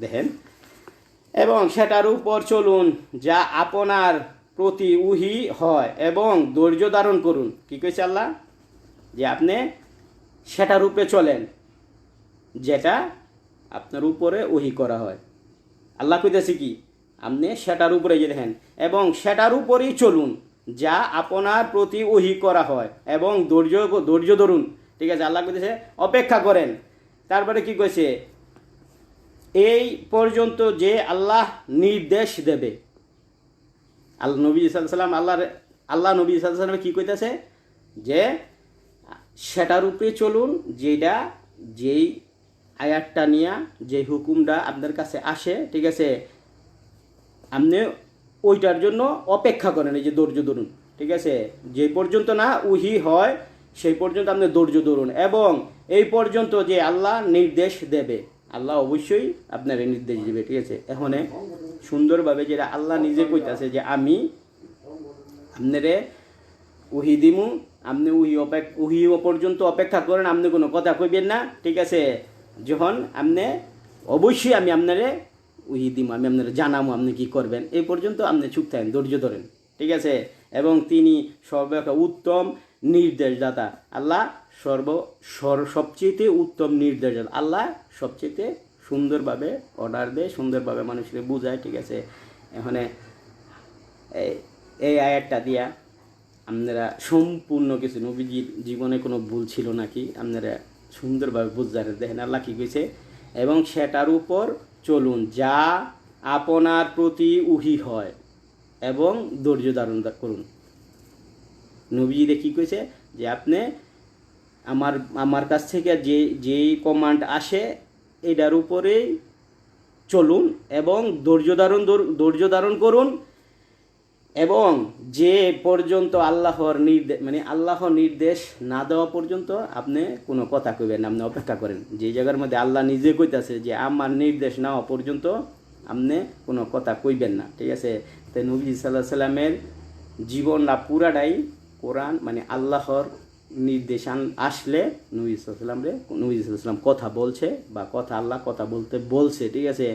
A: দেখেন, এবং সেটার উপর চলুন যা আপনার প্রতি উহি হয় এবং ধৈর্য ধারণ করুন। কি কইছে আল্লাহ, যে আপনি সেটার উপরে চলেন যেটা আপনার উপরে ওহি করা হয়। আল্লাহ কইতেছে কি, আপনি সেটার উপরে যে দেখেন, এবং সেটার উপরেই চলুন যা আপনার প্রতি ওহি করা হয় এবং ধৈর্য ধরুন। ঠিক আছে, আল্লাহ কইতেছে অপেক্ষা করেন। তারপরে কি কইছে, এই পর্যন্ত যে আল্লাহ নির্দেশ দেবে। নবী সাল্লাম আল্লাহ নবী সাল্লাম কি কইতেছে যে সেটার উপরে চলুন যেটা যেই আয়াতটা নিয়ে যে হুকুমটা আপনার কাছে আসে, ঠিক আছে, আপনি ওইটার জন্য অপেক্ষা করেন, এই যে ধৈর্য ধরুন, ঠিক আছে, যে পর্যন্ত না উহি হয় সেই পর্যন্ত আপনি ধৈর্য ধরুন, এবং এই পর্যন্ত যে আল্লাহ নির্দেশ দেবে, আল্লাহ অবশ্যই আপনার নির্দেশ দেবে, ঠিক আছে। এখন সুন্দরভাবে যেটা আল্লাহ নিজে কইতাছে যে আমি আপনারে উহি দিমু, আপনি উহি পর্যন্ত অপেক্ষা করেন, আপনি কোনো কথা কইবেন না, ঠিক আছে। যখন আপনি অবশ্যই আমি আপনারে উহি দিমু, আমি আপনারা জানাবো আপনি কি করবেন, এই পর্যন্ত আপনি চুপ থাকেন, ধৈর্য ধরেন, ঠিক আছে। এবং তিনি উত্তম নির্দেশদাতা, আল্লাহ সবচেয়ে উত্তম নির্দেশদাতা, আল্লাহ সবচেয়ে সুন্দরভাবে অর্ডার দেয়, সুন্দরভাবে মানুষকে বুঝায়, ঠিক আছে। এখানে এই আয়াতটা দিয়া আপনারা সম্পূর্ণ কিছু নবীজির জীবনে কোনো ভুল ছিল নাকি আপনারা সুন্দরভাবে বুঝতে দেখেন আল্লাহ কি কইছে, এবং সেটার উপর চলুন যা আপনার প্রতি উহি হয় এবং ধৈর্য ধারণ করুন। নবীজিরে কি কইছে যে আপনি আমার কাছ থেকে যেই কমান্ড আসে এটার উপরেই চলুন এবং ধৈর্য ধারণ করুন, এবং যে পর্যন্ত আল্লাহর নির্দেশ না দেওয়া পর্যন্ত আপনি কোনো কথা কইবেন না, আপনি অপেক্ষা করেন। যে জায়গার মধ্যে আল্লাহ নিজে কইতাছে যে আমার নির্দেশ নেওয়া পর্যন্ত আপনি কোনো কথা কইবেন না, ঠিক আছে। তাই নবী সাল্লাল্লাহু আলাইহি সাল্লামের জীবনটা পুরাটাই কোরআন, আল্লাহর নির্দেশ আসলে নবী সাল্লাল্লাহু আলাইহি সাল্লাম কথা বলছে বা আল্লাহ কথা বলতে বলছে, ঠিক আছে।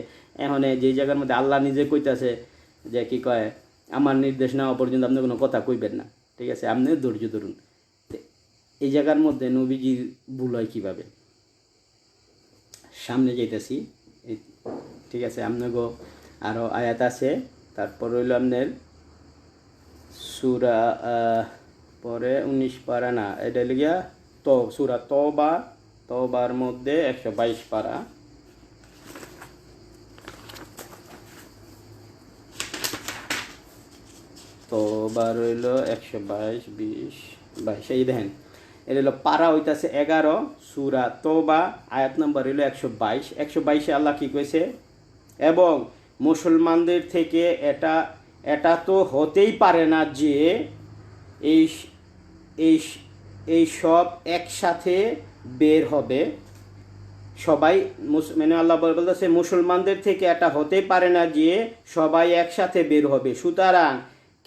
A: এখন যে জায়গার মধ্যে আল্লাহ নিজে কইতাছে যে কি কয় আমার নির্দেশ নেওয়া পর্যন্ত আপনি কোনো কথা কইবেন না, ঠিক আছে, আপনি ধৈর্য ধরুন। এই জায়গার মধ্যে নবীজির ভুল হয় কীভাবে, সামনে যাইতেছি, ঠিক আছে। আপনাকে আরও আয়াত আছে, তারপর হইল আপনার সূরা পরে 19 পারা না, এটা লিগিয়া তো সূরা তওবার মধ্যে 122 পারা, তওবা রইল 122, 20, 22, এই দেখেন এটা হলো পারা হইতাছে 11, সূরা তওবা, আয়াত নম্বর হইল 122। 122-এ আল্লাহ কি কইছে, এবং মুসলমানদের থেকে এটা তো হতেই পারে না যে এই সব একসাথে বের হবে, সবাই আল্লাহ বলতেছে মুসলমানদের থেকে এটা হতেই পারে না যে সবাই একসাথে বের হবে। সুতরাং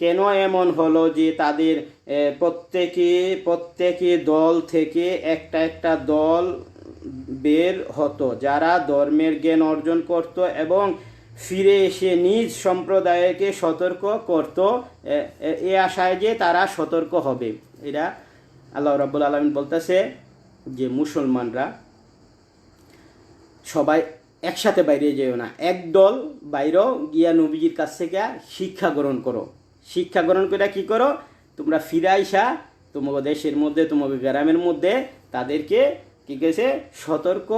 A: কেন এমন হলো যে তাদের প্রত্যেকে দল থেকে একটা দল বের হতো, যারা ধর্মের জ্ঞান অর্জন করত এবং ফিরে এসে নিজ সম্প্রদায়কে সতর্ক করত, এ আশায় যে তারা সতর্ক হবে। এটা আল্লাহ রাব্বুল আলামিন বলতেছে যে মুসলমানরা সবাই একসাথে বাইরে যেও না, একদল বাইরেও গিয়া নবীজির কাছ থেকে শিক্ষা গ্রহণ করো। শিক্ষা গ্রহণ করে কি করো, তোমরা ফিরে আইসা তোমাদের দেশের মধ্যে তোমাদের গ্রামের মধ্যে তাদেরকে কি করেছে সতর্ক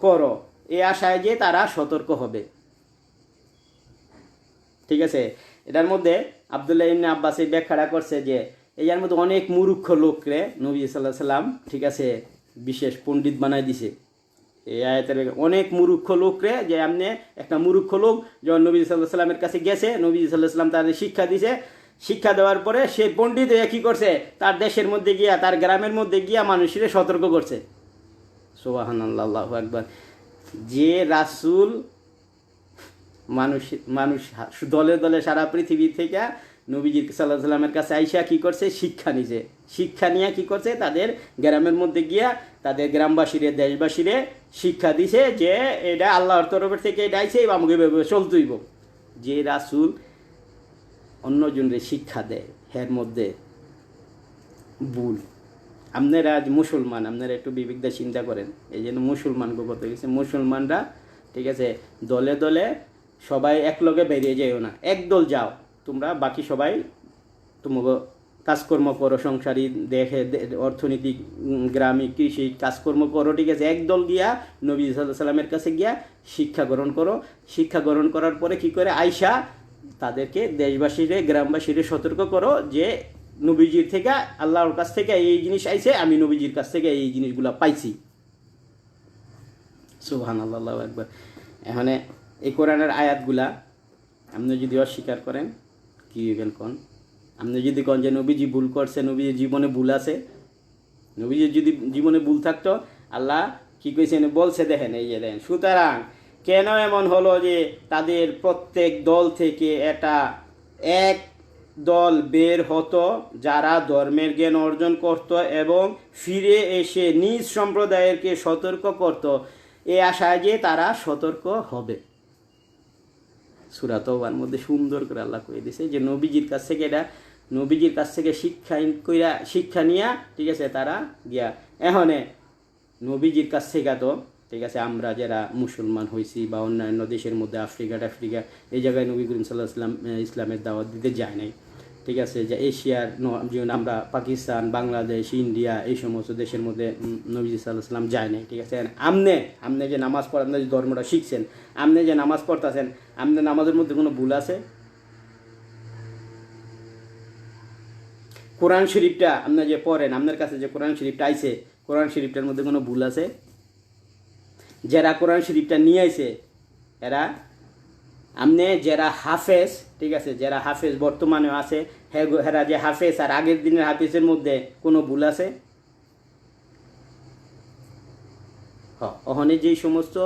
A: করো, এই আশায় যে তারা সতর্ক হবে, ঠিক আছে। এটার মধ্যে আব্দুল্লাহ ইবনে আব্বাস এই ব্যাখ্যাটা করছে যে এর মধ্যে অনেক মূর্খ লোকরে নবী সাল্লাল্লাহু আলাইহি সাল্লাম, ঠিক আছে, বিশেষ পণ্ডিত বানাই দিছে। এই আয়াতের অনেক মূর্খ লোকরে, যে আপনি একটা মূর্খ লোক যখন নবী সাল্লাল্লাহু আলাইহি সাল্লামের কাছে গেছে, নবী সাল্লাল্লাহু আলাইহি সাল্লাম তাদের শিক্ষা দিছে, শিক্ষা দেওয়ার পরে সে পণ্ডিত হয়ে কী করছে, তার দেশের মধ্যে গিয়া তার গ্রামের মধ্যে গিয়া মানুষের সতর্ক করছে। সুবহানাল্লাহ, আল্লাহু আকবার। যে রাসূল মানুষ দলে দলে সারা পৃথিবী থেকে নবীজি সাল্লাল্লাহু আলাইহি সাল্লামের কাছে আইসা কি করছে, শিক্ষা নিয়ে কি করছে, তাদের গ্রামের মধ্যে গিয়া তাদের গ্রামবাসীরে দেশবাসীরে শিক্ষা দিছে যে এটা আল্লাহর তরফের থেকে এটা আইছে, এবং আমাকে চলতে হইব। যে রাসূল অন্যজনরে শিক্ষা দেয় এর মধ্যে ভুল। আপনারা আজ মুসলমান, আপনারা একটু বিবেকদা চিন্তা করেন, এই জন্য মুসলমান কত গেছে, মুসলমানরা, ঠিক আছে, দলে দলে সবাই একলগে বেরিয়ে যাইও না, একদল যাও তোমরা, বাকি সবাই তোমাকে কাজকর্ম করো, সংসারী দেখে অর্থনৈতিক গ্রামীণ কৃষি কাজকর্ম করো, ঠিক আছে। একদল গিয়া নবী সাল্লাল্লাহু আলাইহি সাল্লামের কাছে গিয়া শিক্ষা গ্রহণ করো। শিক্ষা গ্রহণ করার পরে কি করে আইসা তাদেরকে দেশবাসীরে গ্রামবাসীরে সতর্ক করো যে নবীজির থেকে আল্লাহর কাছ থেকে এই জিনিস আইছে, আমি নবীজির কাছ থেকে এই জিনিসগুলো পাইছি। সুবহানাল্লাহ, আল্লাহু আকবার। এখানে এই কোরআনের আয়াতগুলা আপনি যদি অস্বীকার করেন কি হইবেন কোন? আপনি যদি কোন যে নবীজি ভুল করছে, নবীজির জীবনে ভুল আছে, নবীজির যদি জীবনে ভুল থাকতো আল্লাহ কি কইছেন বলছে, দেখেন এই যে দেখেন, সুতরাং কেন এমন হলো যে তাদের প্রত্যেক দল থেকে এটা এক দল বের হতো যারা ধর্মের জ্ঞান অর্জন করত এবং ফিরে এসে নিজ সম্প্রদায়েরকে সতর্ক করত এই আশায় যে তারা সতর্ক হবে। সূরা তওবার মধ্যে সুন্দর করে আল্লাহ কয়ে দিয়েছে যে নবীজির কাছ থেকে এটা, নবীজির কাছ থেকে শিক্ষা নিয়া, ঠিক আছে, তারা গিয়া এখানে নবীজির কাছ থেকে তো, ঠিক আছে, আমরা যারা মুসলমান হয়েছি বা অন্যান্য দেশের মধ্যে আফ্রিকা এই জায়গায় নবী করিম সাল্লাল্লাহু আলাইহি ওয়াসাল্লাম ইসলামের দাওয়াত দিতে যায় নাই, ঠিক আছে, যে এশিয়ার যেমন আমরা পাকিস্তান, বাংলাদেশ, ইন্ডিয়া এই সমস্ত দেশের মধ্যে নবীজি সাল্লাল্লাহু আলাইহি ওয়াসাল্লাম যায় নাই, ঠিক আছে। আপনি যে নামাজ পড়েন, আপনি যে ধর্মটা শিখছেন, আপনি যে নামাজ পড়তেছেন, আপনার নামাজের মধ্যে কোনো ভুল আছে? কোরআন শরীফটা আপনি যে পড়েন, আপনার কাছে যে কোরআন শরীফটা আইছে, কোরআন শরীফটার মধ্যে কোনো ভুল আছে? যারা কোরআন শরীফটা নিয়ে আইছে এরা, আপনি যারা হাফেজ, ঠিক আছে, যারা হাফেজ বর্তমানে আছে, হেরা যে হাফেজ আর আগের দিনের হাফেজের মধ্যে কোনো ভুল আছে? ওখানে যেই সমস্ত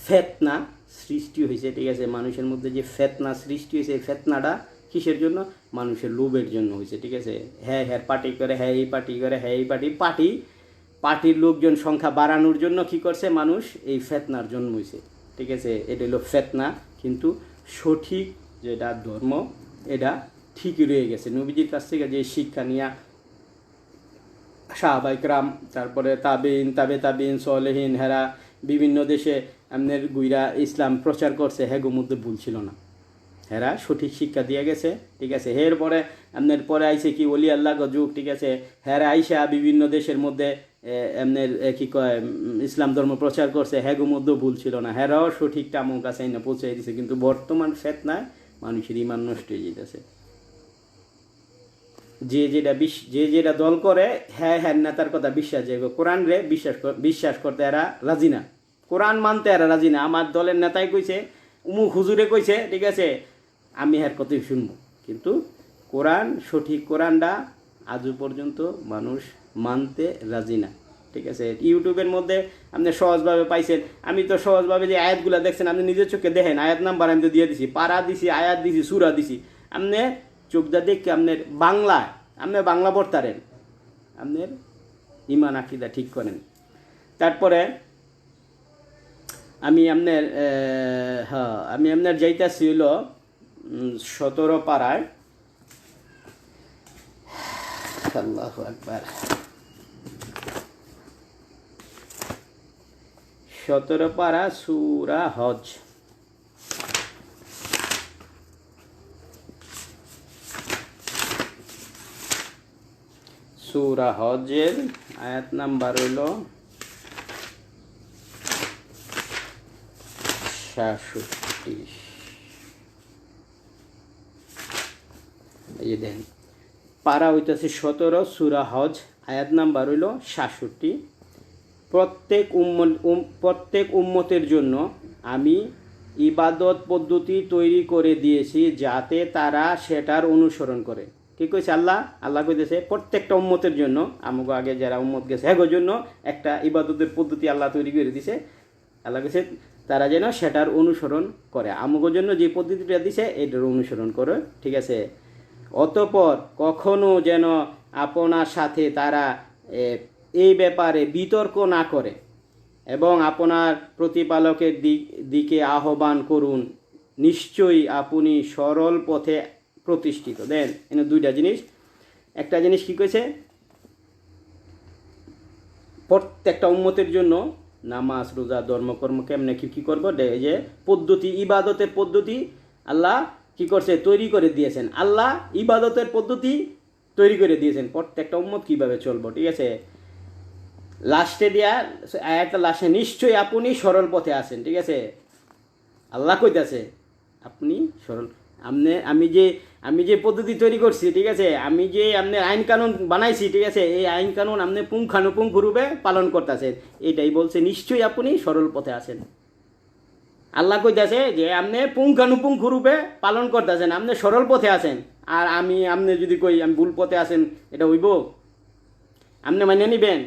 A: ফেতনা সৃষ্টি হয়েছে, ঠিক আছে, মানুষের মধ্যে যে ফেতনা সৃষ্টি হয়েছে, এই ফেতনাটা কিসের জন্য? মানুষের লোভের জন্য হয়েছে, ঠিক আছে। হ্যাঁ পার্টি করে, হ্যাঁ এই পার্টি করে, হ্যাঁ এই পার্টির লোকজন সংখ্যা বাড়ানোর জন্য কি করছে? মানুষ এই ফেতনার জন্ম হয়েছে, ঠিক আছে। এটা হলো ফেতনা, কিন্তু সঠিক যেটা ধর্ম এটা ঠিকই রয়ে গেছে। নবীজির কাছ থেকে যে শিক্ষা নিয়া সাহাবায়ে কেরাম, তারপরে তাবেইন সলেহিন, হেরা বিভিন্ন দেশে আপনার গুইরা ইসলাম প্রচার করছে, হেগোর মধ্যে ভুল ছিল না, হেরা সঠিক শিক্ষা দিয়ে গেছে, ঠিক আছে। এরপরে আপনার পরে আইসে কি ওলি আল্লাহ যুগ, ঠিক আছে, হেরা আইসা বিভিন্ন দেশের মধ্যে আপনার কি কয় ইসলাম ধর্ম প্রচার করছে, হেগোর মধ্যেও ভুল ছিল না, হেরাও সঠিকটা আমার কাছে না পৌঁছাই দিছে। কিন্তু বর্তমান ফেতনায় মানুষের ইমান নষ্ট হয়ে যেতেছে। যে যেটা দল করে, হ্যাঁ নেতার কথা বিশ্বাস যাবে, কোরআন রে বিশ্বাস করতে এরা রাজি না, কোরআন মানতে এরা রাজি না। আমার দলের নেতাই কইছে, উমুক হুজুরে কইছে, ঠিক আছে, আমি এর কথাই শুনবো, কিন্তু কোরআন, সঠিক কোরআনটা আজও পর্যন্ত মানুষ মানতে রাজি না, ঠিক আছে। ইউটিউবের মধ্যে আপনি সহজভাবে পাইছেন, আমি তো সহজভাবে যে আয়াতগুলো দেখছেন আপনি নিজের চোখে দেখেন, আয়াত নাম্বার আমি তো দিয়ে দিছি, পারা দিছি, আয়াত দিছি, সূরা দিছি, আপনি চোখটা দেখে আপনার আপনি বাংলা পড়তারেন, আপনার ইমান আকীদা ঠিক করেন। তারপরে আমি আপনার যাইতাছি হলো 17 পাড়ায়, আল্লাহু আকবার, 17 পাড়া সূরা হজ। সূরা হজের আয়াত নাম্বার হইল 66। এই যে দেখেন, পারা হইতেছে 17, সূরা হজ, আয়াত নাম্বার হইল 66। প্রত্যেক উম্মতের জন্য আমি ইবাদত পদ্ধতি তৈরি করে দিয়েছি যাতে তারা সেটার অনুসরণ করে। ঠিক কইছে আল্লাহ কইতেছে প্রত্যেকটা উম্মতের জন্য, আমাকে আগে যারা উম্মত গেছে এগোর জন্য একটা ইবাদতের পদ্ধতি আল্লাহ তৈরি করে দিছে। আল্লাহ কইছে তারা যেন সেটার অনুসরণ করে, আমাকে জন্য যে পদ্ধতিটা দিছে এটার অনুসরণ করে, ঠিক আছে। অতঃপর কখনো যেন আপনার সাথে তারা এই ব্যাপারে বিতর্ক না করে এবং আপনার প্রতিপালকের দিকে আহ্বান করুন, নিশ্চয়ই আপনি সরল পথে প্রতিষ্ঠিত। দেন এনে দুইটা জিনিস, একটা জিনিস কি কইছে, প্রত্যেকটা উম্মতের জন্য নামাজ, রোজা, ধর্মকর্ম কেমনে কি করবো, এই যে পদ্ধতি, ইবাদতের পদ্ধতি আল্লাহ কি করছে, তৈরি করে দিয়েছেন। আল্লাহ ইবাদতের পদ্ধতি তৈরি করে দিয়েছেন, প্রত্যেকটা উম্মত কিভাবে চলবো, ঠিক আছে। লাস্টে দিয়া আয়াতটা লাস্টে, নিশ্চয়ই আপনি সরল পথে আছেন, ঠিক আছে। আল্লাহ কইতাছে আপনি সরল, আমি যে পদ্ধতি তৈরি করছি, ঠিক আছে, আমি যে আপনার আইন কানুন বানাইছি, ঠিক আছে, এই আইন কানুন আপনি পুঙ্খানুপুঙ্খরূপে পালন করতেছেন, এটাই বলছে নিশ্চয়ই আপনি সরল পথে আছেন। আল্লাহ কইতাছে যে আপনি পুঙ্খানুপুঙ্খরূপে পালন করতেছেন, আপনি সরল পথে আছেন। আর আপনি যদি কই আমি ভুল পথে আছেন, এটা হইব? আপনি মান্য নিবেন?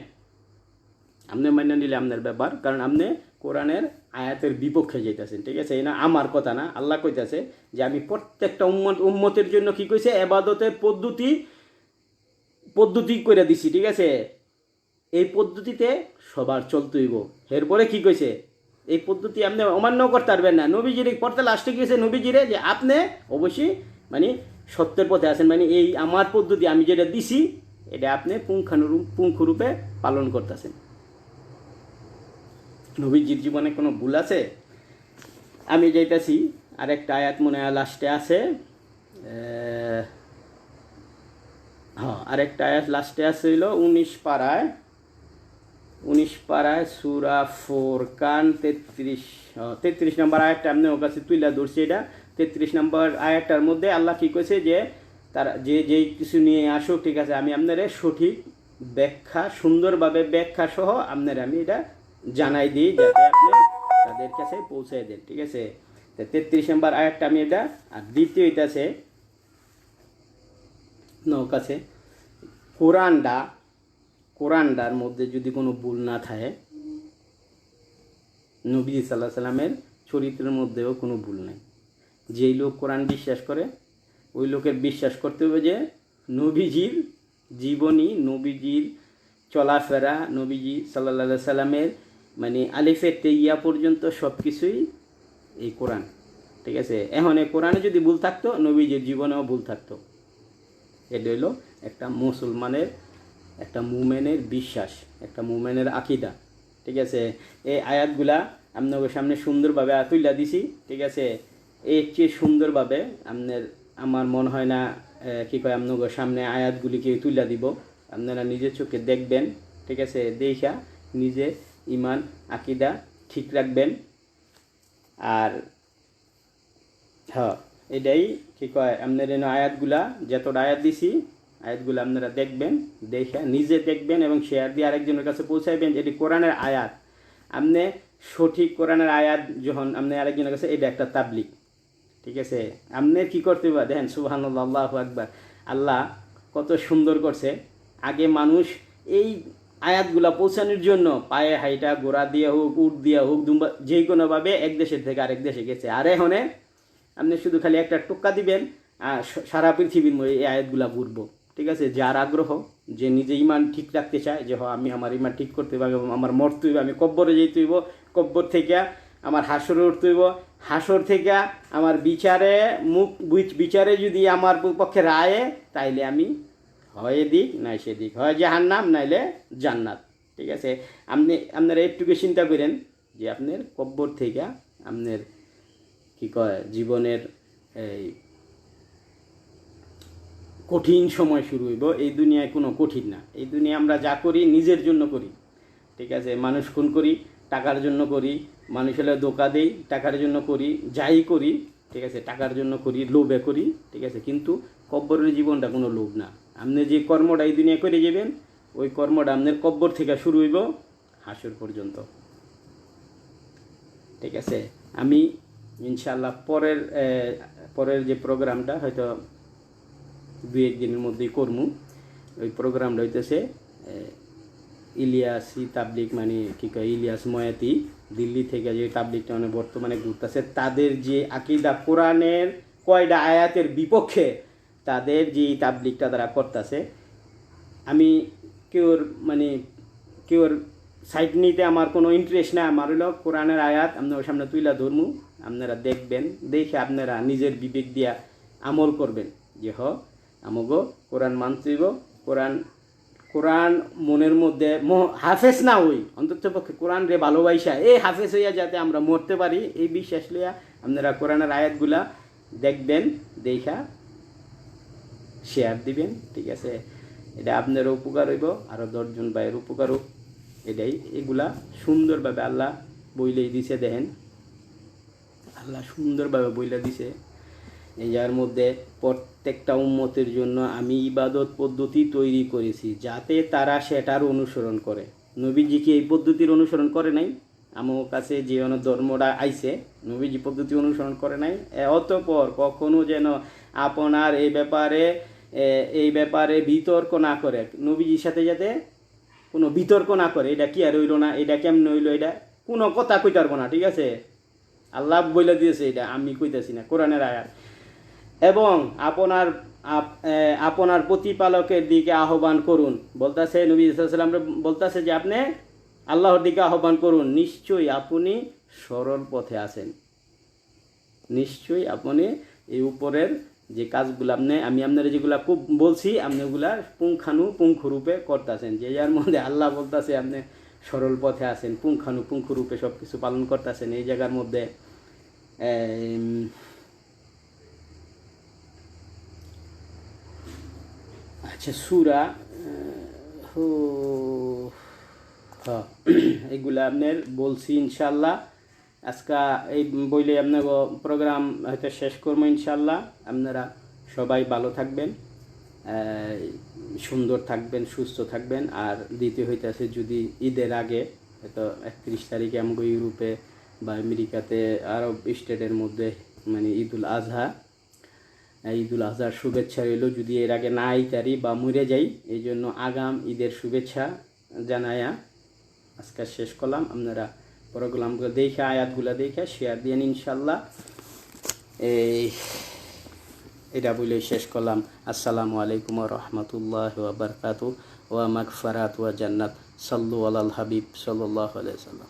A: আপনি মান্য নিলে আপনার ব্যাপার, কারণ আপনি কোরআনের আয়াতের বিপক্ষে যেতেছেন, ঠিক আছে। এই না আমার কথা না, আল্লাহ কইতাছে যে আমি প্রত্যেকটা উম্মতের জন্য কি কইছে, এবাদতের পদ্ধতি করে দিছি, ঠিক আছে। এই পদ্ধতিতে সবার চলতে হইব। এরপরে কি কইছে, এই পদ্ধতি আপনি অমান্য করতে পারবেন না। নবীজিরে পড়তে লাস্টে গিয়েছে নবীজিরে যে আপনি অবশ্যই মানে সত্যের পথে আছেন, মানে এই আমার পদ্ধতি আমি যেটা দিছি এটা আপনি পুঙ্খানুপুঙ্খরূপে পালন করতেছেন। নবীজির জীবনে কোনো ভুল আছে? আমি যাইতাছি আরেকটা আয়াত মনে হয় লাস্টে আছে, হ্যাঁ আরেকটা আয়াত লাস্টে আছে, হইল 19 পাড়ায় সূরা ফুরকান 33 নম্বর আয়াতটা আপনি ওর কাছে তুইলা ধরছি। এটা 33 নম্বর আয়াতটার মধ্যে আল্লাহ কি কইছে যে তারা যে কিছু নিয়ে আসুক, ঠিক আছে, আমি আপনারে সঠিক ব্যাখ্যা, সুন্দরভাবে ব্যাখ্যা সহ আপনারা আমি এটা জানাই দিই, যাতে আপনি তাদের কাছে পৌঁছায় দেন, ঠিক আছে। 33 নম্বর আয়াতটা আমি এটা, আর দ্বিতীয় হইতাছে কাছে কোরআনটার মধ্যে যদি কোনো ভুল না থাকে, নবী সাল্লাল্লাহু আলাইহি সাল্লামের চরিত্রের মধ্যেও কোনো ভুল নাই। যেই লোক কোরআন বিশ্বাস করে ওই লোকের বিশ্বাস করতে হবে যে নবীজির জীবনী, নবীজির চলাফেরা, নবীজি সাল্লাল্লাহু আলাইহি সাল্লামের মানে আলিফের ইয়া পর্যন্ত সব কিছুই এই কোরআন, ঠিক আছে। এখন এই কোরআনে যদি ভুল থাকতো নবীজির জীবনেও ভুল থাকতো। এটা হইল একটা মুসলমানের, একটা মুমেনের বিশ্বাস, একটা মুমেনের আকিদা, ঠিক আছে। এই আয়াতগুলা আপনাদের সামনে সুন্দরভাবে তুইলা দিছি, ঠিক আছে। এর চেয়ে সুন্দরভাবে আমার মনে হয় না কি কয় আপনাদের সামনে আয়াতগুলিকে তুইলা দিব, আপনারা নিজের চোখে দেখবেন, ঠিক আছে। দেখা নিজে ইমান আকিদা ঠিক রাখবেন। আর হ্যাঁ এটাই কি কয় আপনার আয়াতগুলা, যতটা আয়াত দিছি আয়াতগুলো আপনারা দেখবেন, দেখে নিজে দেখবেন এবং শেয়ার দিয়ে আরেকজনের কাছে পৌঁছাইবেন। এটি কোরআনের আয়াত, আপনি সঠিক কোরআনের আয়াত যখন আপনি আরেকজনের কাছে, এটা একটা তাবলিগ, ঠিক আছে। আপনার কি করতে হবে দেখেন, সুবহানাল্লাহ, আল্লাহু আকবার, আল্লাহ কত সুন্দর করছে। আগে মানুষ এই আয়াতগুলা পৌঁছানোর জন্য পায়ে হাইটা, ঘোড়া দিয়ে হোক, উট দিয়ে হোক, দুম্বা, যে কোনোভাবে এক দেশের থেকে আরেক দেশে গেছে। আর এখন আপনি শুধু খালি একটা টোক্কা দিবেন, সারা পৃথিবীর মধ্যে এই আয়াতগুলা ঘুরবো, ঠিক আছে। যার আগ্রহ, যে নিজে ইমান ঠিক রাখতে চায়, যে আমি আমার ইমান ঠিক করতে হবে, আমার মরতে হইব, আমি কব্বরে যেতে হইব, কব্বর থেকে আমার হাসরে উঠতে হইব, হাসর থেকে আমার বিচারে যদি আমার পক্ষে রায়ে, তাইলে আমি হয় এদিক নাই সেদিক, হয় জাহান্নাম নাইলে জান্নাত, ঠিক আছে। আপনারা একটুকে চিন্তা করেন যে আপনার কব্বর থেকে আপনার কি কয় জীবনের এই কঠিন সময় শুরু হইব। এই দুনিয়ায় কোনো কঠিন না, এই দুনিয়া আমরা যা করি নিজের জন্য করি, ঠিক আছে। মানুষ খুন করি টাকার জন্য করি, মানুষ হলে ধোঁকা দেই টাকার জন্য করি, যাই করি, ঠিক আছে, টাকার জন্য করি, লোভে করি, ঠিক আছে। কিন্তু কব্বরের জীবনটা কোনো লোভ না। আপনি যে কর্মটা এই দুনিয়া করে যাবেন, ওই কর্মটা আপনার কব্বর থেকে শুরু হইব হাসর পর্যন্ত, ঠিক আছে। আমি ইনশাআল্লাহ পরের যে প্রোগ্রামটা হয়তো 2-1 দিনের মধ্যেই করবো। ওই প্রোগ্রামটা হইতেছে ইলিয়াসি তাবলিগ, মানে কি কয় ইলিয়াস ময়াতি, দিল্লি থেকে যে তাবলিগটা মানে বর্তমানে ঘুরতেছে, তাদের যে আকিদা কোরআনের কয়টা আয়াতের বিপক্ষে তাদের যে তাবলিগটা তারা করতেছে, আমি কেউর সাইড নিতে আমার কোনো ইন্টারেস্ট নাই। আমার হলো কোরআনের আয়াত আপনার সামনে তুইলা ধরমু, আপনারা দেখবেন, দেখে আপনারা নিজের বিবেক দিয়া আমল করবেন যে আমাগো কোরআন মানতে হইব। কোরআন মনের মধ্যে হাফেজ না হই, অন্তত পক্ষে কোরআন রে ভালোবাসা এই হাফেজ হইয়া যাতে আমরা মরতে পারি, এই বিশ্বাস লইয়া আপনারা কোরআনের আয়াতগুলা দেখবেন, দেখা শেয়ার দিবেন, ঠিক আছে। এটা আপনারও উপকার হইব, আরও 10 জন ভাইয়ের উপকার হোক, এটাই। এগুলা সুন্দরভাবে আল্লাহ বইলেই দিছে, দেখেন আল্লাহ সুন্দরভাবে বইলে দিছে। এই যার মধ্যে প্রত্যেকটা উম্মতের জন্য আমি ইবাদত পদ্ধতি তৈরি করেছি যাতে তারা সেটার অনুসরণ করে। নবীজি কি এই পদ্ধতির অনুসরণ করে নাই? আমার কাছে যে ধর্মটা আইছে নবীজি পদ্ধতি অনুসরণ করে নাই। অতঃপর কখনো যেন আপনার এই ব্যাপারে বিতর্ক না করে, নবীজির সাথে যাতে কোনো বিতর্ক না করে, এটা কি আর হইল না, এটা কেমন হইল, এটা কোনো কথা কইতে পারবো না, ঠিক আছে? আল্লাহ বলে দিয়েছে, এটা আমি কইতেছি না, কোরআনের আয়াত। এবং আপনার প্রতিপালকের দিকে আহ্বান করুন, বলতেছে নবী সাল্লাল্লাহু আলাইহি ওয়াসাল্লাম বলতেছে যে আপনি আল্লাহর দিকে আহ্বান করুন, নিশ্চয়ই আপনি সরল পথে আছেন। নিশ্চয়ই আপনি এই উপরের যে কাজগুলো আমি আপনারা যেগুলা খুব বলছি আপনি ওগুলা পুঙ্খানুপুঙ্খরূপে করতেছেন। যে যার মধ্যে আল্লাহ বলতেছে আপনি সরল পথে আছেন, পুঙ্খানুপুঙ্খরূপে সব কিছু পালন করতেছেন। এই জায়গার মধ্যে আচ্ছা সূরা হ্যাঁ এইগুলা আপনার বলছি ইনশাল্লাহ। আজকে এই বইলে আপনার প্রোগ্রাম হয়তো শেষ করবো ইনশাল্লাহ। আপনারা সবাই ভালো থাকবেন, সুন্দর থাকবেন, সুস্থ থাকবেন। আর দ্বিতীয় হইতেছে যদি ঈদের আগে হয়তো 31 তারিখে আমাকে ইউরোপে বা আমেরিকাতে আরব স্টেটের মধ্যে মানে ঈদুল আজহার শুভেচ্ছা রইল। যদি এর আগে না আইতারি বা মরে যাই, এই জন্য আগাম ঈদের শুভেচ্ছা জানায়া আজকে শেষ করলাম। আপনারা প্রোগ্রামগুলো দেখে আয়াতগুলো দেখে শেয়ার দিয়েন ইনশাল্লাহ। এটা বলে শেষ করলাম। আসসালামু আলাইকুম ওয়া রাহমাতুল্লাহি ওয়া বারাকাতুহু ওয়া মাগফিরাতু ওয়া জান্নাত। সাল্লু আলাল হাবিব সাল্লাল্লাহু আলাইহি ওয়াসাল্লাম।